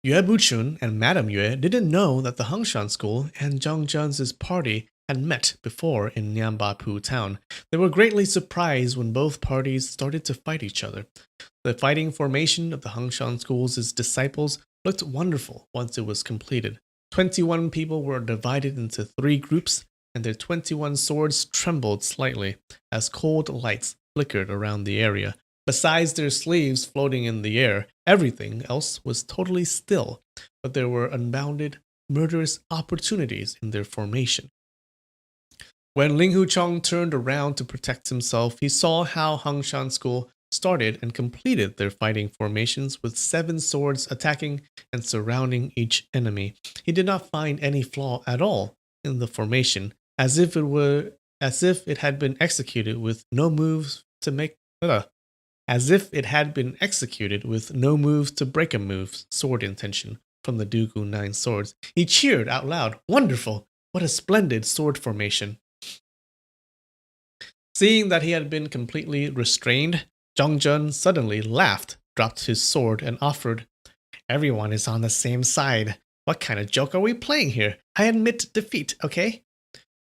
Yue Buchun and Madame Yue didn't know that the Hangshan School and Zhang Zhen's party had met before in Nianbapu town. They were greatly surprised when both parties started to fight each other. The fighting formation of the Hangshan School's disciples looked wonderful once it was completed. 21 people were divided into 3 groups, and their 21 swords trembled slightly as cold lights flickered around the area. Besides their sleeves floating in the air, everything else was totally still, but there were unbounded, murderous opportunities in their formation. When Ling Hucheng turned around to protect himself, he saw how Hangshan School started and completed their fighting formations with 7 swords attacking and surrounding each enemy. He did not find any flaw at all in the formation, as if it had been executed with no moves to make as if it had been executed with no moves to break a move sword intention from the Dugu 9 swords. He cheered out loud. Wonderful! What a splendid sword formation! Seeing that he had been completely restrained, Zhang Zhen suddenly laughed, dropped his sword, and offered, Everyone is on the same side. What kind of joke are we playing here? I admit defeat, okay?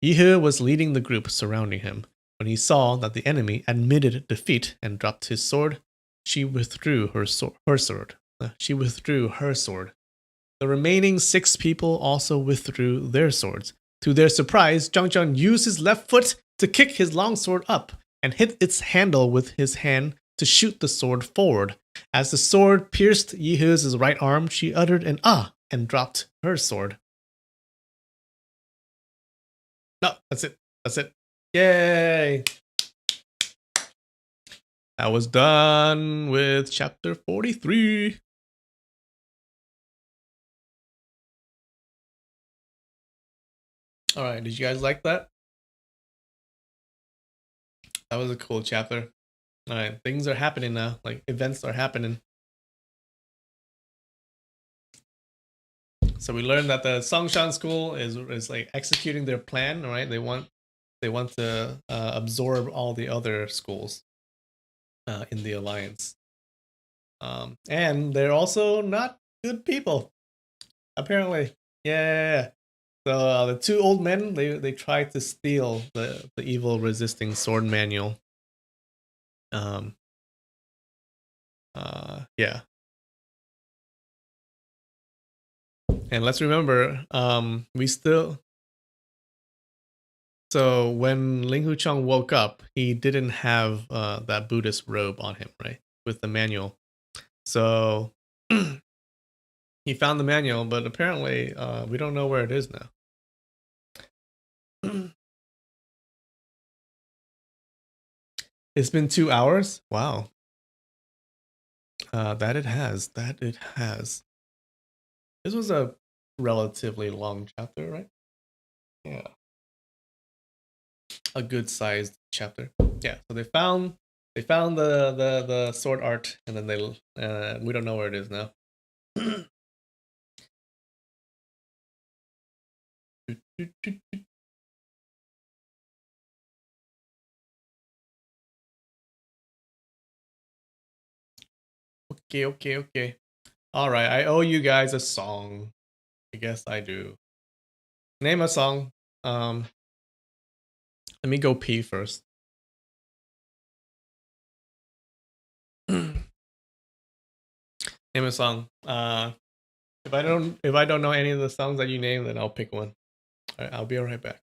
Yihe was leading the group surrounding him. When he saw that the enemy admitted defeat and dropped his sword, she withdrew her sword. The remaining 6 people also withdrew their swords. To their surprise, Zhang Zhen used his left foot to kick his longsword up and hit its handle with his hand to shoot the sword forward. As the sword pierced Yihe's right arm, she uttered an ah and dropped her sword. No, that's it. That's it. Yay! I was done with chapter 43. Alright, did you guys like that? That was a cool chapter. Alright, things are happening now. Like, events are happening. So we learned that the Songshan school is like executing their plan, right? They want to absorb all the other schools in the alliance, and they're also not good people, apparently. Yeah. So the two old men they tried to steal the evil resisting sword manual. Yeah. And let's remember, we still. So when Ling Hucheng woke up, he didn't have that Buddhist robe on him, right, with the manual. So he found the manual, but apparently we don't know where it is now. It's been 2 hours. Wow. That it has. That it has. This was a relatively long chapter, right? Yeah. A good sized chapter. Yeah. So they found the sword art, and then we don't know where it is now. Okay. All right, I owe you guys a song. I guess I do. Name a song. Let me go pee first. Name a song. If I don't know any of the songs that you name, then I'll pick one. All right, I'll be right back.